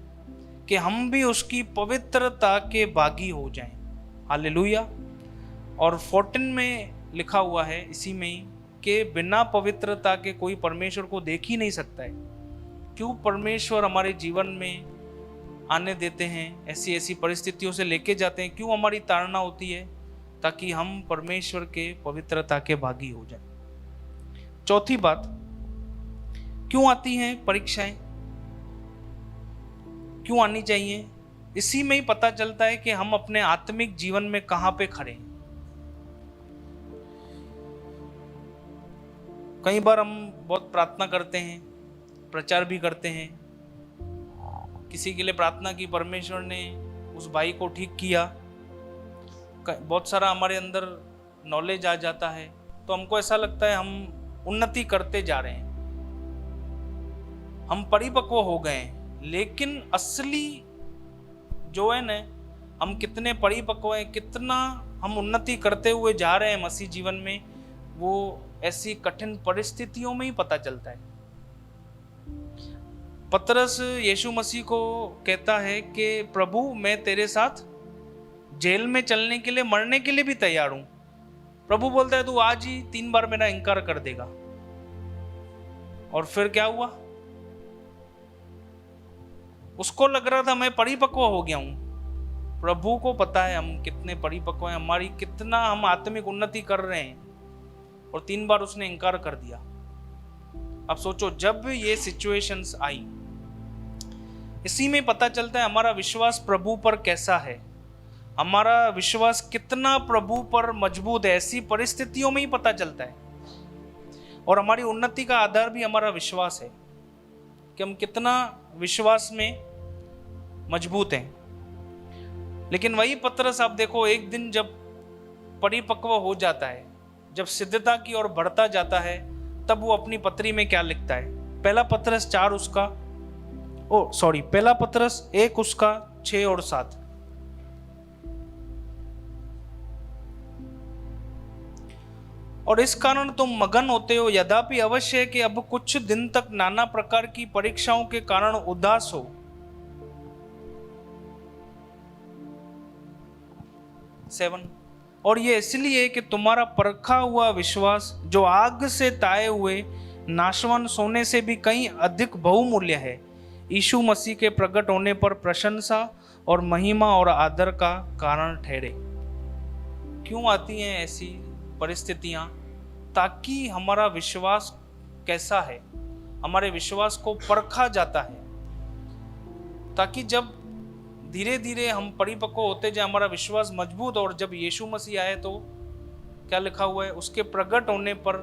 कि हम भी उसकी पवित्रता के भागी हो जाएं। हालेलुया। और 14 में लिखा हुआ है इसी में ही कि बिना पवित्रता के कोई परमेश्वर को देख ही नहीं सकता है। क्यों परमेश्वर हमारे जीवन में आने देते हैं, ऐसी ऐसी परिस्थितियों से लेके जाते हैं, क्यों हमारी ताड़ना होती है? ताकि हम परमेश्वर के पवित्रता के भागी हो जाएं। चौथी बात, क्यों आती हैं परीक्षाएं, क्यों आनी चाहिए? इसी में ही पता चलता है कि हम अपने आत्मिक जीवन में कहां पे खड़े हैं। कई बार हम बहुत प्रार्थना करते हैं, प्रचार भी करते हैं, किसी के लिए प्रार्थना की, परमेश्वर ने उस भाई को ठीक किया, बहुत सारा हमारे अंदर नॉलेज आ जाता है, तो हमको ऐसा लगता है हम उन्नति करते जा रहे हैं। हम परिपक्व हो गए हैं, लेकिन असली जो है ना, हम कितने परिपक्व हैं, कितना हम उन्नति करते हुए जा रहे हैं मसीह जीवन में, वो ऐसी कठिन परिस्थितियों में ही पता चलता है। पतरस यीशु मसीह को कहता है कि प्रभु मैं तेरे साथ जेल में चलने के लिए, मरने के लिए भी तैयार हूं। प्रभु बोलता है तू आज ही 3 बार मेरा इनकार कर देगा। और फिर क्या हुआ? उसको लग रहा था मैं परिपक्व हो गया हूं। प्रभु को पता है हम कितने परिपक्व हैं, हमारी कितना हम आत्मिक उन्नति कर रहे हैं, और 3 बार उसने इनकार कर दिया। अब सोचो, जब ये सिचुएशंस आई, इसी में पता चलता है हमारा विश्वास प्रभु पर कैसा है, हमारा विश्वास कितना प्रभु पर मजबूत है। ऐसी परिस्थितियों में ही पता चलता है। और हमारी उन्नति का आधार भी हमारा विश्वास है कि हम कितना विश्वास में मजबूत हैं। लेकिन वही पतरस आप देखो, एक दिन जब परिपक्व हो जाता है, जब सिद्धता की ओर बढ़ता जाता है, तब वो अपनी पत्री में क्या लिखता है? पहला पतरस 1 उसका 6 और 7। और इस कारण तुम मगन होते हो, यद्यपि अवश्य है कि अब कुछ दिन तक नाना प्रकार की परीक्षाओं के कारण उदास हो। 7 और ये इसलिए कि तुम्हारा परखा हुआ विश्वास, जो आग से ताए हुए नाशवान सोने से भी कहीं अधिक बहुमूल्य है, यीशु मसीह के प्रकट होने पर प्रशंसा और महिमा और आदर का कारण ठहरे। क्यों आती हैं ऐसी परिस्थितियां? ताकि हमारा विश्वास कैसा है, हमारे विश्वास को परखा जाता है, ताकि जब धीरे धीरे हम परिपक्व होते जाए, हमारा विश्वास मजबूत, और जब यीशु मसीह आए तो क्या लिखा हुआ है? उसके प्रकट होने पर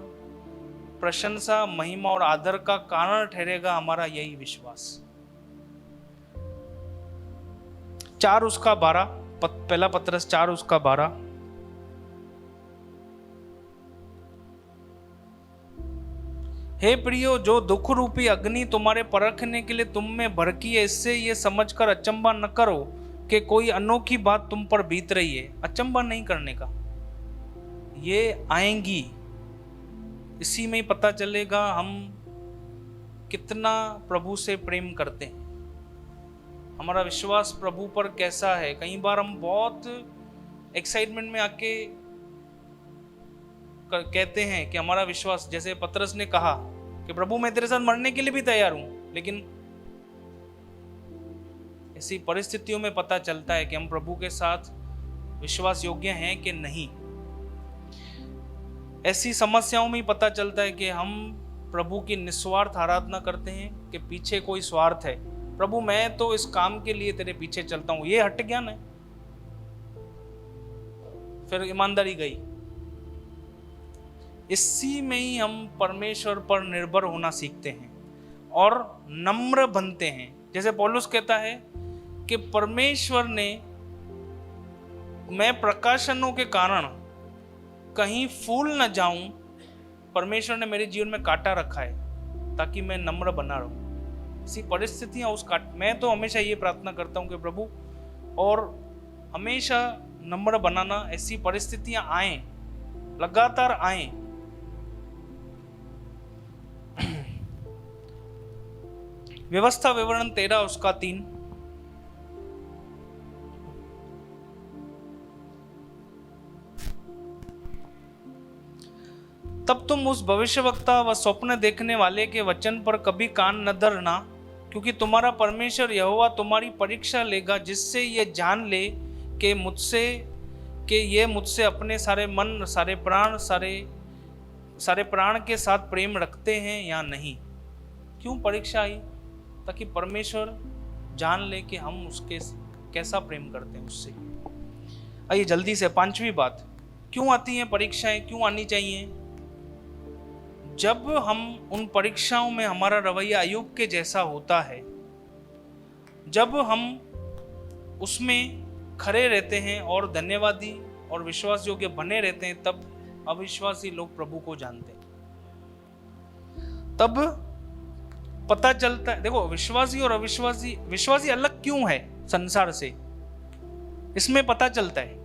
प्रशंसा, महिमा और आदर का कारण ठहरेगा हमारा यही विश्वास। 4 उसका 12, पहला पतरस 4 उसका 12। हे प्रियो, जो दुख रूपी अग्नि तुम्हारे परखने के लिए तुम में भड़की है, इससे ये समझकर अचंभा न करो कि कोई अनोखी बात तुम पर बीत रही है। अचंभा नहीं करने का, ये आएंगी। इसी में ही पता चलेगा हम कितना प्रभु से प्रेम करते हैं, हमारा विश्वास प्रभु पर कैसा है। कई बार हम बहुत एक्साइटमेंट में आके कहते हैं कि हमारा विश्वास, जैसे पतरस ने कहा कि प्रभु मैं तेरे साथ मरने के लिए भी तैयार हूं, लेकिन ऐसी परिस्थितियों में पता चलता है कि हम प्रभु के साथ विश्वास योग्य हैं कि नहीं। ऐसी समस्याओं में पता चलता है कि हम प्रभु की निस्वार्थ आराधना करते हैं कि पीछे कोई स्वार्थ है। प्रभु मैं तो इस काम के लिए तेरे पीछे चलता हूं, ये हट ज्ञान है। फिर ईमानदारी गई। इसी में ही हम परमेश्वर पर निर्भर होना सीखते हैं और नम्र बनते हैं। जैसे पौलुस कहता है कि परमेश्वर ने, मैं प्रकाशनों के कारण कहीं फूल न जाऊं, परमेश्वर ने मेरे जीवन में काटा रखा है ताकि मैं नम्र बना रहूं। ऐसी परिस्थितियां मैं तो हमेशा ये प्रार्थना करता हूं कि प्रभु, और हमेशा नम्र बनाना, ऐसी परिस्थितियां आए, लगातार आए। व्यवस्था विवरण 13 उसका 3। तब तुम उस भविष्यवक्ता व स्वप्न देखने वाले के वचन पर कभी कान न धरना, क्योंकि तुम्हारा परमेश्वर यहोवा तुम्हारी परीक्षा लेगा, जिससे ये जान ले कि ये मुझसे अपने सारे मन, सारे प्राण के साथ प्रेम रखते हैं या नहीं। क्यों परीक्षा आई? ताकि परमेश्वर जान ले कि हम उसके कैसा प्रेम करते हैं उससे। आइए जल्दी से 5वीं बात, क्यों आती हैं परीक्षाएं, क्यों आनी चाहिए? जब हम उन परीक्षाओं में हमारा रवैया अय्यूब के जैसा होता है, जब हम उसमें खड़े रहते हैं और धन्यवादी और विश्वास योग्य बने रहते हैं, तब अविश्वासी लोग प्रभु को जानते हैं। तब पता चलता है। देखो विश्वासी और अविश्वासी, विश्वासी अलग क्यों है संसार से, इसमें पता चलता है।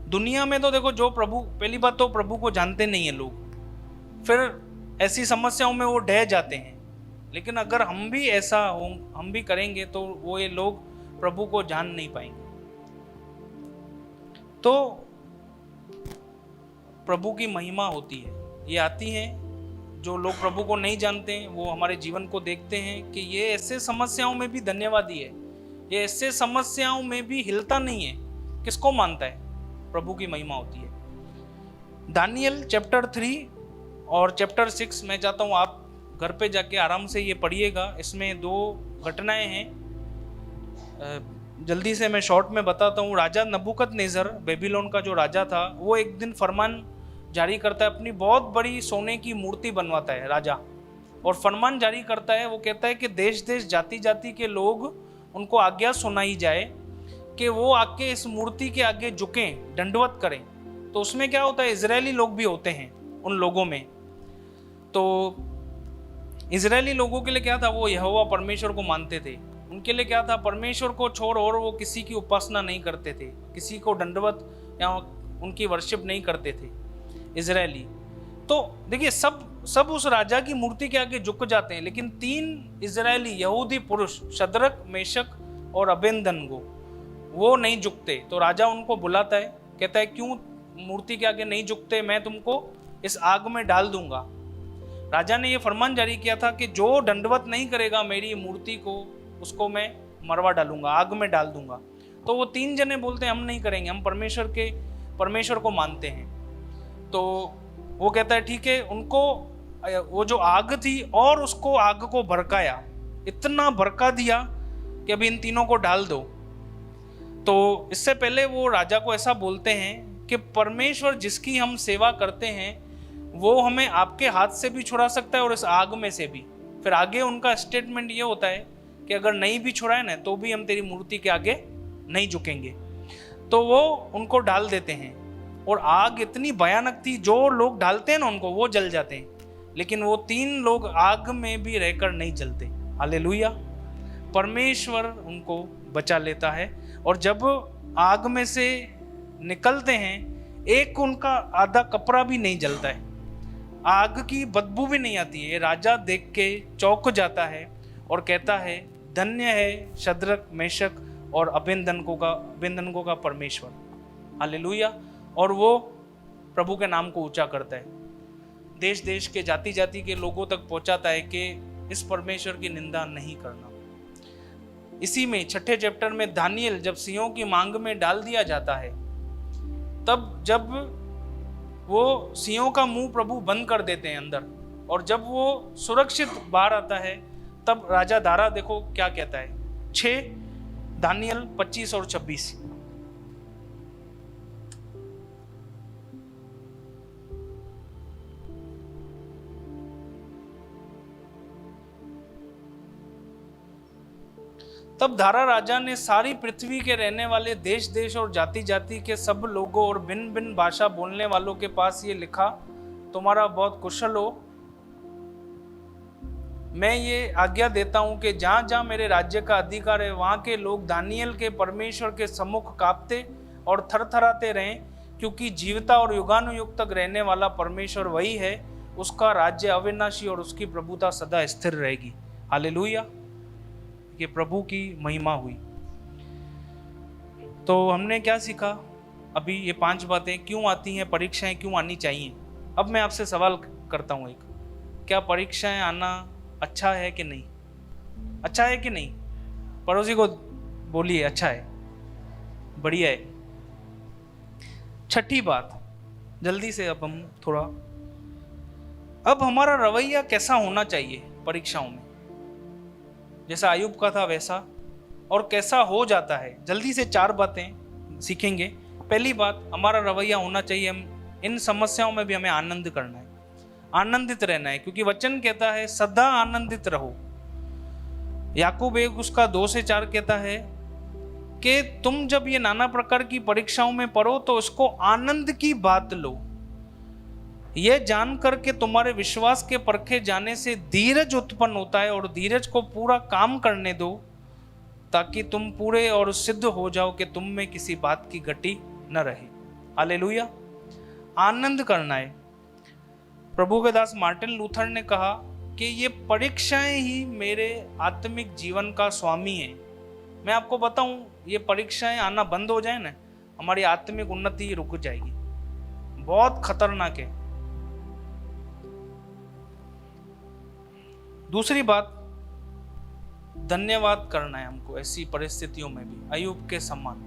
दुनिया में तो देखो जो प्रभु, पहली बात तो प्रभु को जानते नहीं है लोग, फिर ऐसी समस्याओं में वो ढह जाते हैं। लेकिन अगर हम भी ऐसा हो, हम भी करेंगे तो वो ये लोग प्रभु को जान नहीं पाएंगे। तो प्रभु की महिमा होती है, ये आती है। जो लोग प्रभु को नहीं जानते हैं वो हमारे जीवन को देखते हैं कि ये ऐसे समस्याओं में भी धन्यवादी है, ये ऐसे समस्याओं में भी हिलता नहीं है, किसको मानता है? प्रभु की महिमा होती है। दानियल चैप्टर 3 और चैप्टर 6 मैं चाहता हूँ आप घर पे जाके आराम से ये पढ़िएगा। इसमें 2 घटनाएं हैं, जल्दी से मैं शॉर्ट में बताता हूँ। राजा नबूकदनेस्सर, बेबीलोन का जो राजा था, वो एक दिन फरमान जारी करता है, अपनी बहुत बड़ी सोने की मूर्ति बनवाता है राजा, और फरमान जारी करता है। वो कहता है कि देश देश जाति जाति के लोग, उनको आज्ञा सुनाई जाए कि वो आके इस मूर्ति के आगे झुकें, दंडवत करें। तो उसमें क्या होता है, इजरायली लोग भी होते हैं उन लोगों में। तो इजरायली लोगों के लिए क्या था, वो यहोवा परमेश्वर को मानते थे। उनके लिए क्या था, परमेश्वर को छोड़ और वो किसी की उपासना नहीं करते थे, किसी को दंडवत या उनकी वर्शिप नहीं करते थे इजरायली। तो देखिए सब उस राजा की मूर्ति के आगे झुक जाते हैं, लेकिन 3 इजरायली यहूदी पुरुष, शद्रक, मेशक और अबेदनगो, वो नहीं झुकते। तो राजा उनको बुलाता है, कहता है क्यों मूर्ति के आगे नहीं झुकते, मैं तुमको इस आग में डाल दूंगा। राजा ने ये फरमान जारी किया था कि जो दंडवत नहीं करेगा मेरी मूर्ति को, उसको मैं मरवा डालूंगा, आग में डाल दूंगा। तो वो 3 जने बोलते हैं हम नहीं करेंगे, हम परमेश्वर को मानते हैं। तो वो कहता है ठीक है। उनको वो जो आग थी और उसको आग को भड़काया, इतना भड़का दिया कि अभी इन तीनों को डाल दो। तो इससे पहले वो राजा को ऐसा बोलते हैं कि परमेश्वर जिसकी हम सेवा करते हैं वो हमें आपके हाथ से भी छुड़ा सकता है और इस आग में से भी। फिर आगे उनका स्टेटमेंट ये होता है कि अगर नहीं भी छुड़ाए ना तो भी हम तेरी मूर्ति के आगे नहीं झुकेंगे। तो वो उनको डाल देते हैं, और आग इतनी भयानक थी, जो लोग डालते हैं ना उनको, वो जल जाते हैं, लेकिन वो 3 लोग आग में भी रहकर नहीं जलते। हालेलुया। परमेश्वर उनको बचा लेता है, और जब आग में से निकलते हैं, एक उनका आधा कपड़ा भी नहीं जलता है, आग की बदबू भी नहीं आती है। राजा देख के चौंक जाता है और कहता है धन्य है शद्रक, मेशक और अबेदनगो का परमेश्वर। हालेलुया। और वो प्रभु के नाम को ऊंचा करता है, देश देश के जाति जाति के लोगों तक पहुंचाता है कि इस परमेश्वर की निंदा नहीं करना। इसी में 6ठे चैप्टर में दानियल जब सिंहों की मांग में डाल दिया जाता है, तब जब वो सिंहों का मुंह प्रभु बंद कर देते हैं अंदर, और जब वो सुरक्षित बाहर आता है, तब राजा दारा देखो क्या कहता है। 6 दानियल 25 और 26। तब दारा राजा ने सारी पृथ्वी के रहने वाले देश देश और जाति जाति के सब लोगों और भिन्न भिन्न भाषा बोलने वालों के पास ये लिखा, तुम्हारा बहुत कुशल हो। मैं ये आज्ञा देता हूं कि जहां जहां मेरे राज्य का अधिकार है, वहां के लोग दानियल के परमेश्वर के सम्मुख कांपते और थरथराते रहें, क्योंकि जीवता और युगानुयुग तक रहने वाला परमेश्वर वही है, उसका राज्य अविनाशी और उसकी प्रभुता सदा स्थिर रहेगी। हालेलुया। कि प्रभु की महिमा हुई। तो हमने क्या सीखा अभी? ये 5 बातें क्यों आती हैं, परीक्षाएं क्यों आनी चाहिए। अब मैं आपसे सवाल करता हूँ एक, क्या परीक्षाएं आना अच्छा है कि नहीं? अच्छा है कि नहीं? पड़ोसी को बोलिए अच्छा है, बढ़िया है। 6ठी बात, जल्दी से अब हम थोड़ा, अब हमारा रवैया कैसा होना चाहिए परीक्षाओं में? जैसा अय्यूब का था वैसा, और कैसा हो जाता है। जल्दी से 4 बातें सीखेंगे। पहली बात, हमारा रवैया होना चाहिए, हम इन समस्याओं में भी हमें आनंद करना है, आनंदित रहना है, क्योंकि वचन कहता है सदा आनंदित रहो। याकूब 1 उसका 2 से 4 कहता है कि तुम जब ये नाना प्रकार की परीक्षाओं में पढ़ो तो उसको आनंद की बात लो। यह जानकर के तुम्हारे विश्वास के परखे जाने से धीरज उत्पन्न होता है, और धीरज को पूरा काम करने दो ताकि तुम पूरे और सिद्ध हो जाओ कि तुम में किसी बात की गति न रहे। हालेलुया। आनंद करना है। प्रभु के दास मार्टिन लूथर ने कहा कि ये परीक्षाएं ही मेरे आत्मिक जीवन का स्वामी है। मैं आपको बताऊं, ये परीक्षाएं आना बंद हो जाए ना, हमारी आत्मिक उन्नति रुक जाएगी। बहुत खतरनाक है। दूसरी बात, धन्यवाद करना है हमको ऐसी परिस्थितियों में भी, अय्यूब के समान,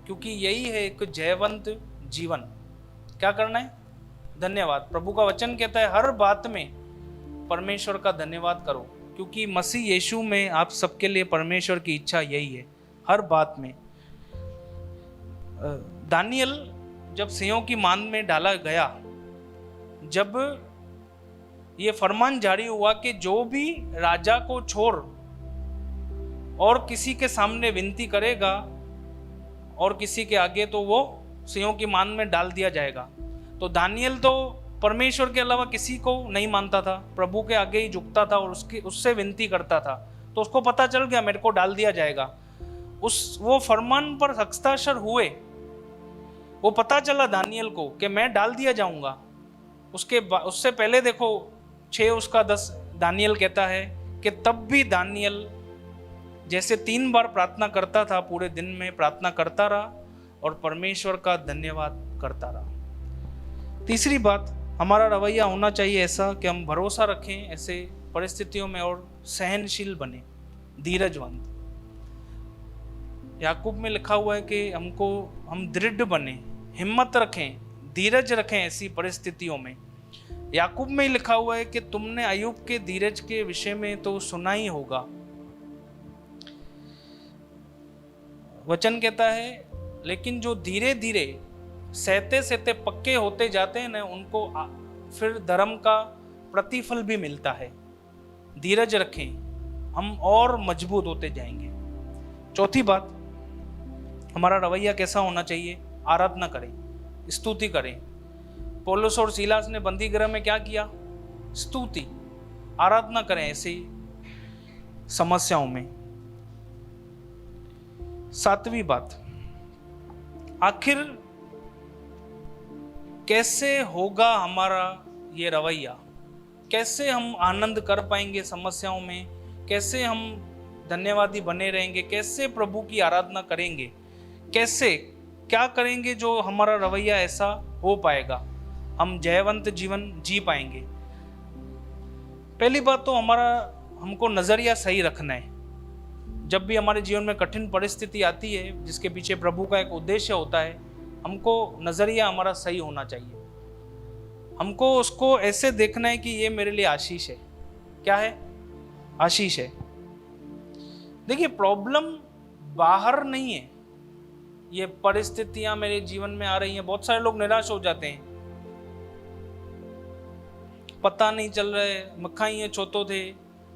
क्योंकि यही है एक जयवंत जीवन। क्या करना है? धन्यवाद। प्रभु का वचन कहता है हर बात में परमेश्वर का धन्यवाद करो, क्योंकि मसीह यीशु में आप सबके लिए परमेश्वर की इच्छा यही है, हर बात में। दानियल जब सिंहों की मान में डाला गया, जब ये फरमान जारी हुआ कि जो भी राजा को छोड़ और किसी के सामने विनती करेगा और किसी के आगे, तो वो सिंहों की मान में डाल दिया जाएगा। तो दानियल तो परमेश्वर के अलावा किसी को नहीं मानता था, प्रभु के आगे ही झुकता था और उससे विनती करता था। तो उसको पता चल गया मेरे को डाल दिया जाएगा। वो फरमान पर हस्ताक्षर हुए, वो पता चला दानियल को कि मैं डाल दिया जाऊंगा। उससे पहले देखो 6:10 दानियल कहता है कि तब भी दानियल जैसे 3 बार प्रार्थना करता था, पूरे दिन में प्रार्थना करता रहा और परमेश्वर का धन्यवाद करता रहा। तीसरी बात, हमारा रवैया होना चाहिए ऐसा कि हम भरोसा रखें ऐसे परिस्थितियों में और सहनशील बने, धीरजवंत। याकूब में लिखा हुआ है कि हम दृढ़ बने, हिम्मत रखें, धीरज रखें ऐसी परिस्थितियों में। याकूब में लिखा हुआ है कि तुमने अय्यूब के धीरज के विषय में तो सुना ही होगा। वचन कहता है लेकिन जो धीरे धीरे सहते सहते पक्के होते जाते हैं ना, उनको फिर धर्म का प्रतिफल भी मिलता है। धीरज रखें, हम और मजबूत होते जाएंगे। चौथी बात, हमारा रवैया कैसा होना चाहिए? आराधना करें, स्तुति करें। पौलुस और सीलास ने बंदी गृह में क्या किया? स्तुति, आराधना करें ऐसी समस्याओं में। सातवीं बात, आखिर कैसे होगा हमारा ये रवैया? कैसे हम आनंद कर पाएंगे समस्याओं में? कैसे हम धन्यवादी बने रहेंगे? कैसे प्रभु की आराधना करेंगे? कैसे क्या करेंगे जो हमारा रवैया ऐसा हो पाएगा, हम जयवंत जीवन जी पाएंगे? पहली बात तो हमको नजरिया सही रखना है। जब भी हमारे जीवन में कठिन परिस्थिति आती है जिसके पीछे प्रभु का एक उद्देश्य होता है, हमको नजरिया हमारा सही होना चाहिए। हमको उसको ऐसे देखना है कि ये मेरे लिए आशीष है। क्या है? आशीष है। देखिए, प्रॉब्लम बाहर नहीं है, ये परिस्थितियां मेरे जीवन में आ रही हैं। बहुत सारे लोग निराश हो जाते हैं, पता नहीं चल रहा है, मक्खाई है छोतो थे,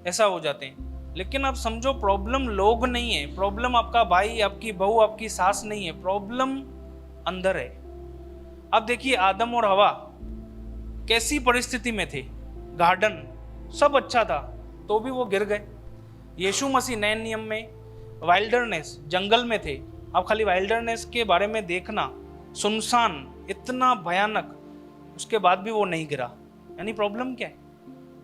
ऐसा हो जाते हैं। लेकिन आप समझो, प्रॉब्लम लोग नहीं है, प्रॉब्लम आपका भाई, आपकी बहू, आपकी सास नहीं है, प्रॉब्लम अंदर है। अब देखिए, आदम और हवा कैसी परिस्थिति में थे? गार्डन सब अच्छा था तो भी वो गिर गए। यीशु मसीह नए नियम में वाइल्डरनेस, जंगल में थे। अब खाली वाइल्डरनेस के बारे में देखना, सुनसान, इतना भयानक, उसके बाद भी वो नहीं गिरा। यानी प्रॉब्लम क्या है?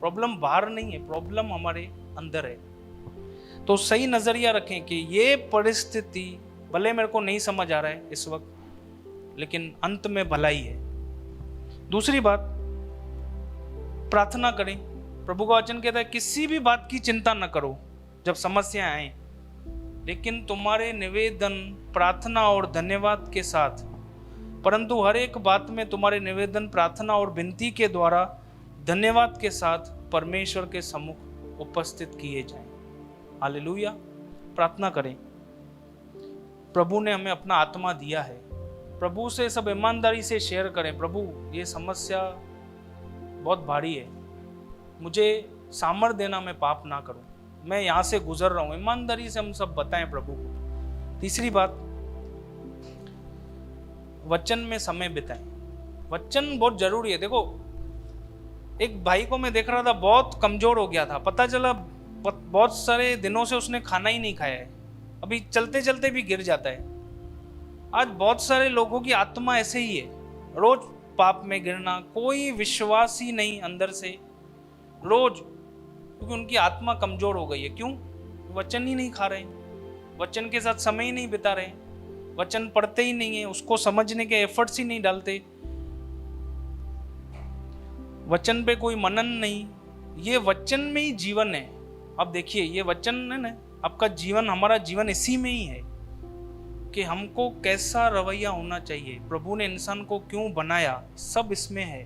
प्रॉब्लम बाहर नहीं है, प्रॉब्लम हमारे अंदर है। तो सही नजरिया रखें कि ये परिस्थिति भले मेरे को नहीं समझ आ रहा है इस वक्त, लेकिन अंत में भलाई है। दूसरी बात, प्रार्थना करें। प्रभु का वचन कहता है किसी भी बात की चिंता न करो जब समस्या आए, लेकिन तुम्हारे निवेदन, प्रार्थना और धन्यवाद के साथ, परंतु हर एक बात में तुम्हारे निवेदन, प्रार्थना और विनती के द्वारा धन्यवाद के साथ परमेश्वर के सम्मुख उपस्थित किए जाएं। हालेलुया। प्रार्थना करें। प्रभु ने हमें अपना आत्मा दिया है, प्रभु से सब ईमानदारी से शेयर करें। प्रभु, ये समस्या बहुत भारी है, मुझे सामर्थ्य देना, मैं पाप ना करूं, मैं यहाँ से गुजर रहा हूं। ईमानदारी से हम सब बताएं प्रभु को। तीसरी बात, वचन में समय बिताएं। वचन बहुत जरूरी है। देखो, एक भाई को मैं देख रहा था, बहुत कमजोर हो गया था, पता चला बहुत सारे दिनों से उसने खाना ही नहीं खाया है, अभी चलते चलते भी गिर जाता है। आज बहुत सारे लोगों की आत्मा ऐसे ही है, रोज पाप में गिरना, कोई विश्वास ही नहीं अंदर से, रोज, क्योंकि उनकी आत्मा कमजोर हो गई है। क्यों? वचन ही नहीं खा रहे हैं, वचन के साथ समय ही नहीं बिता रहे हैं, वचन पढ़ते ही नहीं है, उसको समझने के एफर्ट्स ही नहीं डालते, वचन पे कोई मनन नहीं। ये वचन में ही जीवन है। अब देखिए, ये वचन है ना, आपका जीवन, हमारा जीवन इसी में ही है कि हमको कैसा रवैया होना चाहिए, प्रभु ने इंसान को क्यों बनाया, सब इसमें है।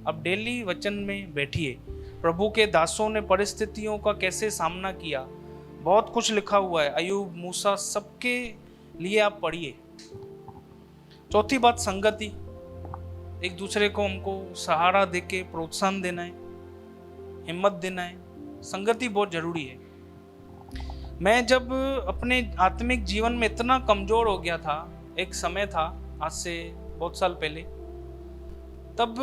अब डेली वचन में बैठिए। प्रभु के दासों ने परिस्थितियों का कैसे सामना किया, बहुत कुछ लिखा हुआ है, अयूब, मूसा, सबके लिए आप पढ़िए। चौथी बात, संगति। एक दूसरे को हमको सहारा देके प्रोत्साहन देना है, हिम्मत देना है। संगति बहुत जरूरी है। मैं जब अपने आत्मिक जीवन में इतना कमजोर हो गया था, एक समय था आज से बहुत साल पहले, तब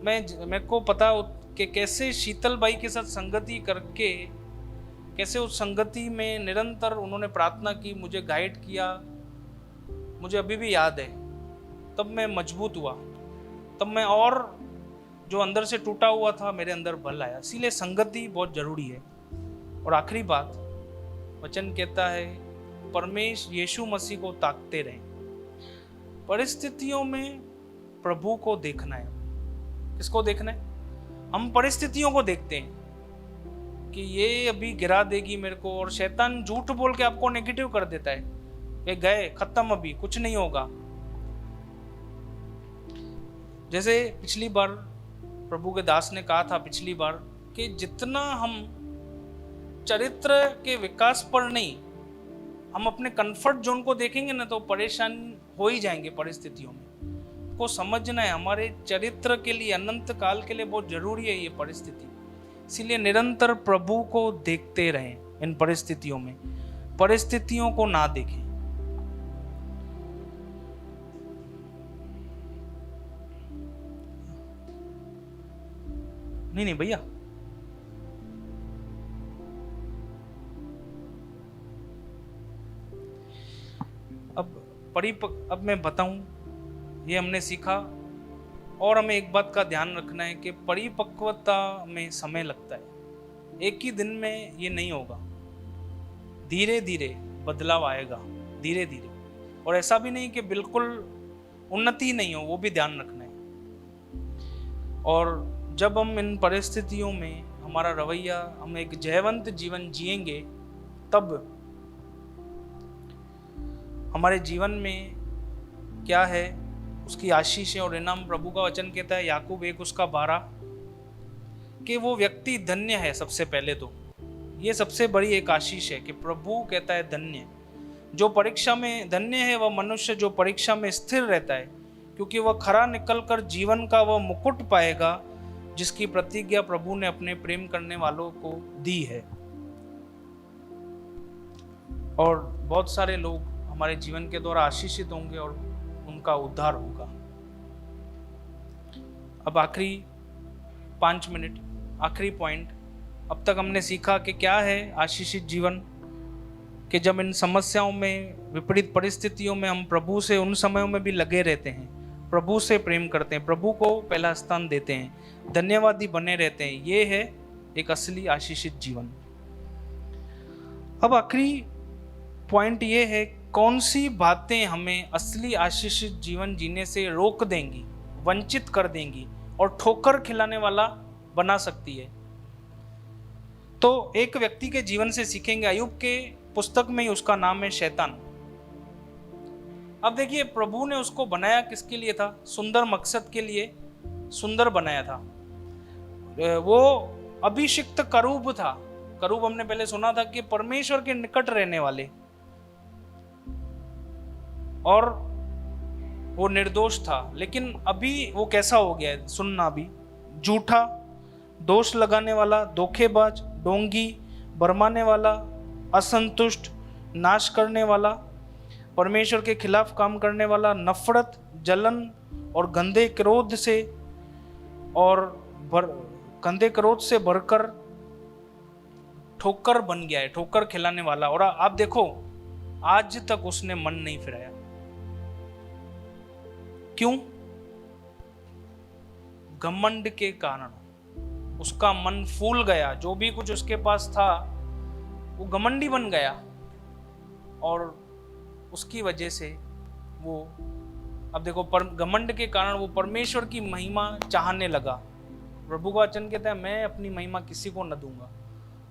मेरे को पता कि कैसे शीतल बाई के साथ संगति करके, कैसे उस संगति में निरंतर उन्होंने प्रार्थना की, मुझे गाइड किया, मुझे अभी भी याद है। तब मैं मजबूत हुआ, तब मैं, और जो अंदर से टूटा हुआ था मेरे अंदर बल आया। इसीलिए संगति बहुत जरूरी है। और आखिरी बात, वचन कहता है परमेश्वर यीशु मसीह को ताकते रहें। परिस्थितियों में प्रभु को देखना है। किसको देखना है? हम परिस्थितियों को देखते हैं कि ये अभी गिरा देगी मेरे को, और शैतान झूठ बोल के आपको नेगेटिव कर देता है कि गए, खत्म, अभी कुछ नहीं होगा। जैसे पिछली बार प्रभु के दास ने कहा था, पिछली बार, कि जितना हम चरित्र के विकास पर नहीं, हम अपने कंफर्ट जोन को देखेंगे ना, तो परेशान हो ही जाएंगे परिस्थितियों में। को समझना है हमारे चरित्र के लिए, अनंत काल के लिए बहुत जरूरी है ये परिस्थिति। इसीलिए निरंतर प्रभु को देखते रहें इन परिस्थितियों में, परिस्थितियों को ना देखें। नहीं भैया, अब मैं बताऊं, ये हमने सीखा। और हमें एक बात का ध्यान रखना है कि परिपक्वता में समय लगता है, एक ही दिन में ये नहीं होगा, धीरे धीरे बदलाव आएगा, धीरे धीरे। और ऐसा भी नहीं कि बिल्कुल उन्नति नहीं हो, वो भी ध्यान रखना है। और जब हम इन परिस्थितियों में हमारा रवैया, हम एक जयवंत जीवन जिएंगे, तब हमारे जीवन में क्या है, उसकी आशीष है और इनाम। प्रभु का वचन कहता है, याकूब 1:12, कि वो व्यक्ति धन्य है। सबसे पहले तो ये सबसे बड़ी एक आशीष है कि प्रभु कहता है धन्य, जो परीक्षा में, धन्य है वह मनुष्य जो परीक्षा में स्थिर रहता है, क्योंकि वह खरा निकलकर जीवन का वह मुकुट पाएगा जिसकी प्रतिज्ञा प्रभु ने अपने प्रेम करने वालों को दी है। और बहुत सारे लोग हमारे जीवन के द्वारा आशीषित होंगे और उनका उद्धार होगा। अब आखिरी 5 मिनट, आखिरी पॉइंट। अब तक हमने सीखा कि क्या है आशीषित जीवन, कि जब इन समस्याओं में, विपरीत परिस्थितियों में हम प्रभु से उन समयों में भी लगे रहते हैं, प्रभु से प्रेम करते हैं, प्रभु को पहला स्थान देते हैं, धन्यवादी बने रहते हैं, ये है एक असली आशीषित जीवन। अब आखिरी पॉइंट ये है, कौन सी बातें हमें असली आशीषित जीवन जीने से रोक देंगी, वंचित कर देंगी और ठोकर खिलाने वाला बना सकती है। तो एक व्यक्ति के जीवन से सीखेंगे, अय्यूब के पुस्तक में ही उसका नाम है शैतान। अब देखिए, प्रभु ने उसको बनाया किसके लिए था? सुंदर मकसद के लिए सुंदर बनाया था। वो अभिषिक्त करूब था। करूब हमने पहले सुना था कि परमेश्वर के निकट रहने वाले, और वो निर्दोष था। लेकिन अभी वो कैसा हो गया है सुनना, अभी झूठा, दोष लगाने वाला, धोखेबाज, ढोंगी, भरमाने वाला, असंतुष्ट, नाश करने वाला। परमेश्वर के खिलाफ काम करने वाला नफरत, जलन और गंदे क्रोध से भरकर ठोकर बन गया है, ठोकर खिलाने वाला। और आप देखो, आज तक उसने मन नहीं फिराया। क्यों? घमंड के कारण उसका मन फूल गया। जो भी कुछ उसके पास था वो घमंडी बन गया, और उसकी वजह से वो, अब देखो, घमंड के कारण वो परमेश्वर की महिमा चाहने लगा। प्रभु का वचन कहता है, मैं अपनी महिमा किसी को न दूंगा।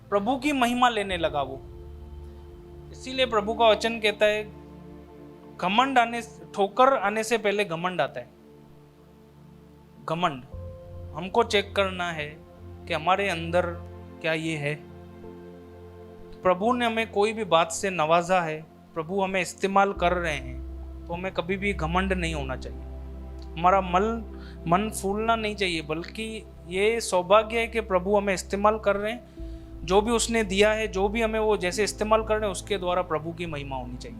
प्रभु की महिमा लेने लगा वो। इसीलिए प्रभु का वचन कहता है, ठोकर आने से पहले घमंड आता है। घमंड हमको चेक करना है कि हमारे अंदर क्या ये है। प्रभु ने हमें कोई भी बात से नवाजा है, प्रभु हमें इस्तेमाल कर रहे हैं, तो हमें कभी भी घमंड नहीं होना चाहिए। हमारा मन फूलना नहीं चाहिए, बल्कि ये सौभाग्य है कि प्रभु हमें इस्तेमाल कर रहे हैं। जो भी उसने दिया है, जो भी हमें वो जैसे इस्तेमाल कर रहे हैं, उसके द्वारा प्रभु की महिमा होनी चाहिए।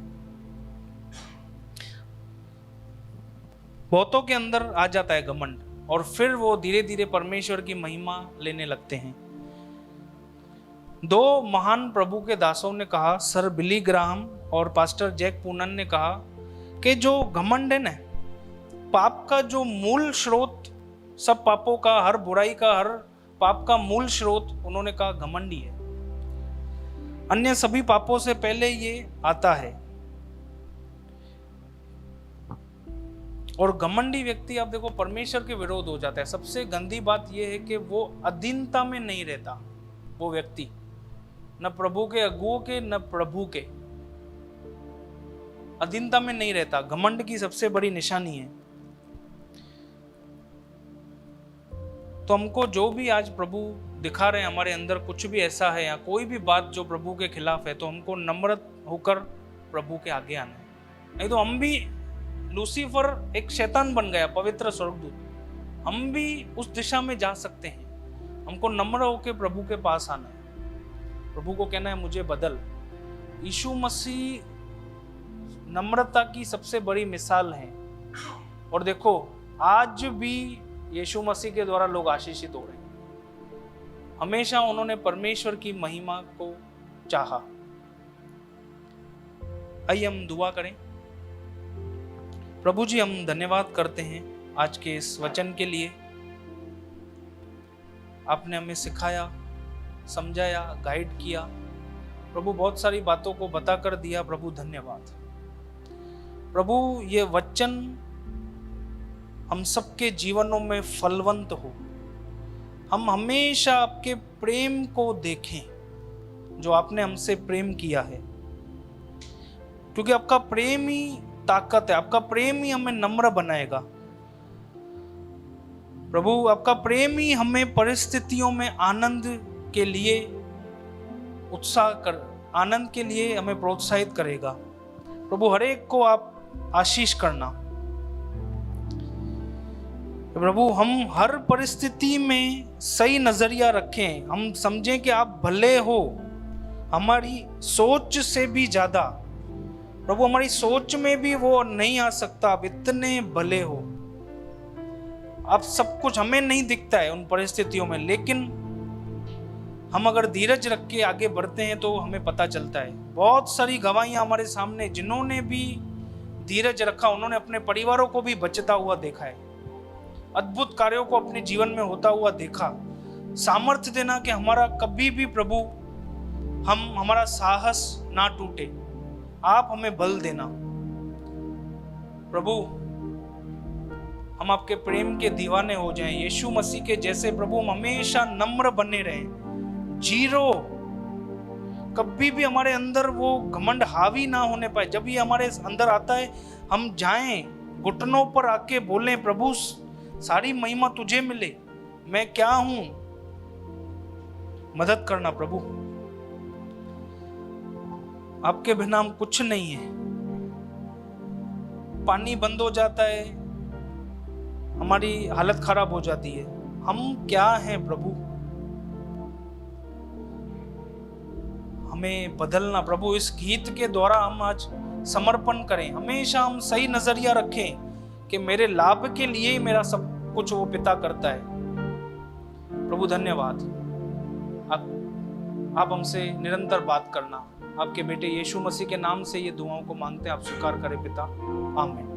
बहुतों के अंदर आ जाता है घमंड, और फिर वो धीरे धीरे परमेश्वर की महिमा लेने लगते हैं। दो महान प्रभु के दासों ने कहा, सर बिली ग्राहम और पास्टर जैक पूनन ने कहा कि जो घमंड है ना, पाप का जो मूल स्रोत, सब पापों का, हर बुराई का, हर पाप का मूल स्रोत, उन्होंने कहा घमंड ही है। अन्य सभी पापों से पहले ये आता है। और घमंडी व्यक्ति, आप देखो, परमेश्वर के विरोध हो जाता है। सबसे गंदी बात यह है कि वो अधीनता में नहीं रहता। वो व्यक्ति न प्रभु के अगुओं के, न प्रभु के, अधीनता में नहीं रहता। घमंड की सबसे बड़ी निशानी है। तो हमको जो भी आज प्रभु दिखा रहे हैं, हमारे अंदर कुछ भी ऐसा है या कोई भी बात जो प्रभु के खिलाफ है, तो हमको नम्र होकर प्रभु के आगे आना है। नहीं तो हम भी, लूसीफर एक शैतान बन गया, पवित्र स्वर्गदूत, हम भी उस दिशा में जा सकते हैं। हमको नम्र होकर प्रभु के पास आना है, प्रभु को कहना है मुझे बदल। यीशु मसीह नम्रता की सबसे बड़ी मिसाल है। और देखो, आज भी यीशु मसीह के द्वारा लोग आशीषित हो रहे हैं। हमेशा उन्होंने परमेश्वर की महिमा को चाहा। आइए हम दुआ करें। प्रभु जी, हम धन्यवाद करते हैं आज के इस वचन के लिए। आपने हमें सिखाया, समझाया, गाइड किया। प्रभु बहुत सारी बातों को बताकर दिया। प्रभु धन्यवाद। प्रभु, ये वचन हम सबके जीवनों में फलवंत हो। हम हमेशा आपके प्रेम को देखें, जो आपने हमसे प्रेम किया है, क्योंकि आपका प्रेम ही ताकत है। आपका प्रेम ही हमें नम्र बनाएगा। प्रभु, आपका प्रेम ही हमें परिस्थितियों में आनंद के लिए आनंद के लिए हमें प्रोत्साहित करेगा। प्रभु, हर एक को आप आशीष करना। प्रभु, हम हर परिस्थिति में सही नजरिया रखें। हम समझें कि आप भले हो, हमारी सोच से भी ज्यादा। प्रभु, हमारी सोच में भी वो नहीं आ सकता। आप इतने भले हो। आप सब कुछ हमें नहीं दिखता है उन परिस्थितियों में, लेकिन हम अगर धीरज रख के आगे बढ़ते हैं तो हमें पता चलता है। बहुत सारी गवाहियां हमारे सामने, जिन्होंने भी धीरज रखा, उन्होंने अपने परिवारों को भी बचता हुआ देखा है, अद्भुत कार्यों को अपने जीवन में होता हुआ देखा। सामर्थ्य देना कि हमारा कभी भी प्रभु, हमारा साहस ना टूटे। आप हमें बल देना प्रभु। हम आपके प्रेम के दीवाने हो जाएं, यीशु मसीह के जैसे। प्रभु, हम हमेशा नम्र बने रहें, जीरो कभी भी हमारे अंदर वो घमंड हावी ना होने पाए। जब ये हमारे अंदर आता है, हम जाएं, घुटनों पर आके बोलें, प्रभु सारी महिमा तुझे मिले, मैं क्या हूं, मदद करना प्रभु। आपके बिना हम कुछ नहीं है। पानी बंद हो जाता है, हमारी हालत खराब हो जाती है। हम क्या हैं प्रभु? हमें बदलना प्रभु। इस गीत के द्वारा हम आज समर्पण करें, हमेशा हम सही नजरिया रखें कि मेरे लाभ के लिए ही मेरा सब कुछ वो पिता करता है। प्रभु धन्यवाद, आप हमसे निरंतर बात करना। आपके बेटे यीशु मसीह के नाम से ये दुआओं को मांगते हैं, आप स्वीकार करें पिता, आमीन।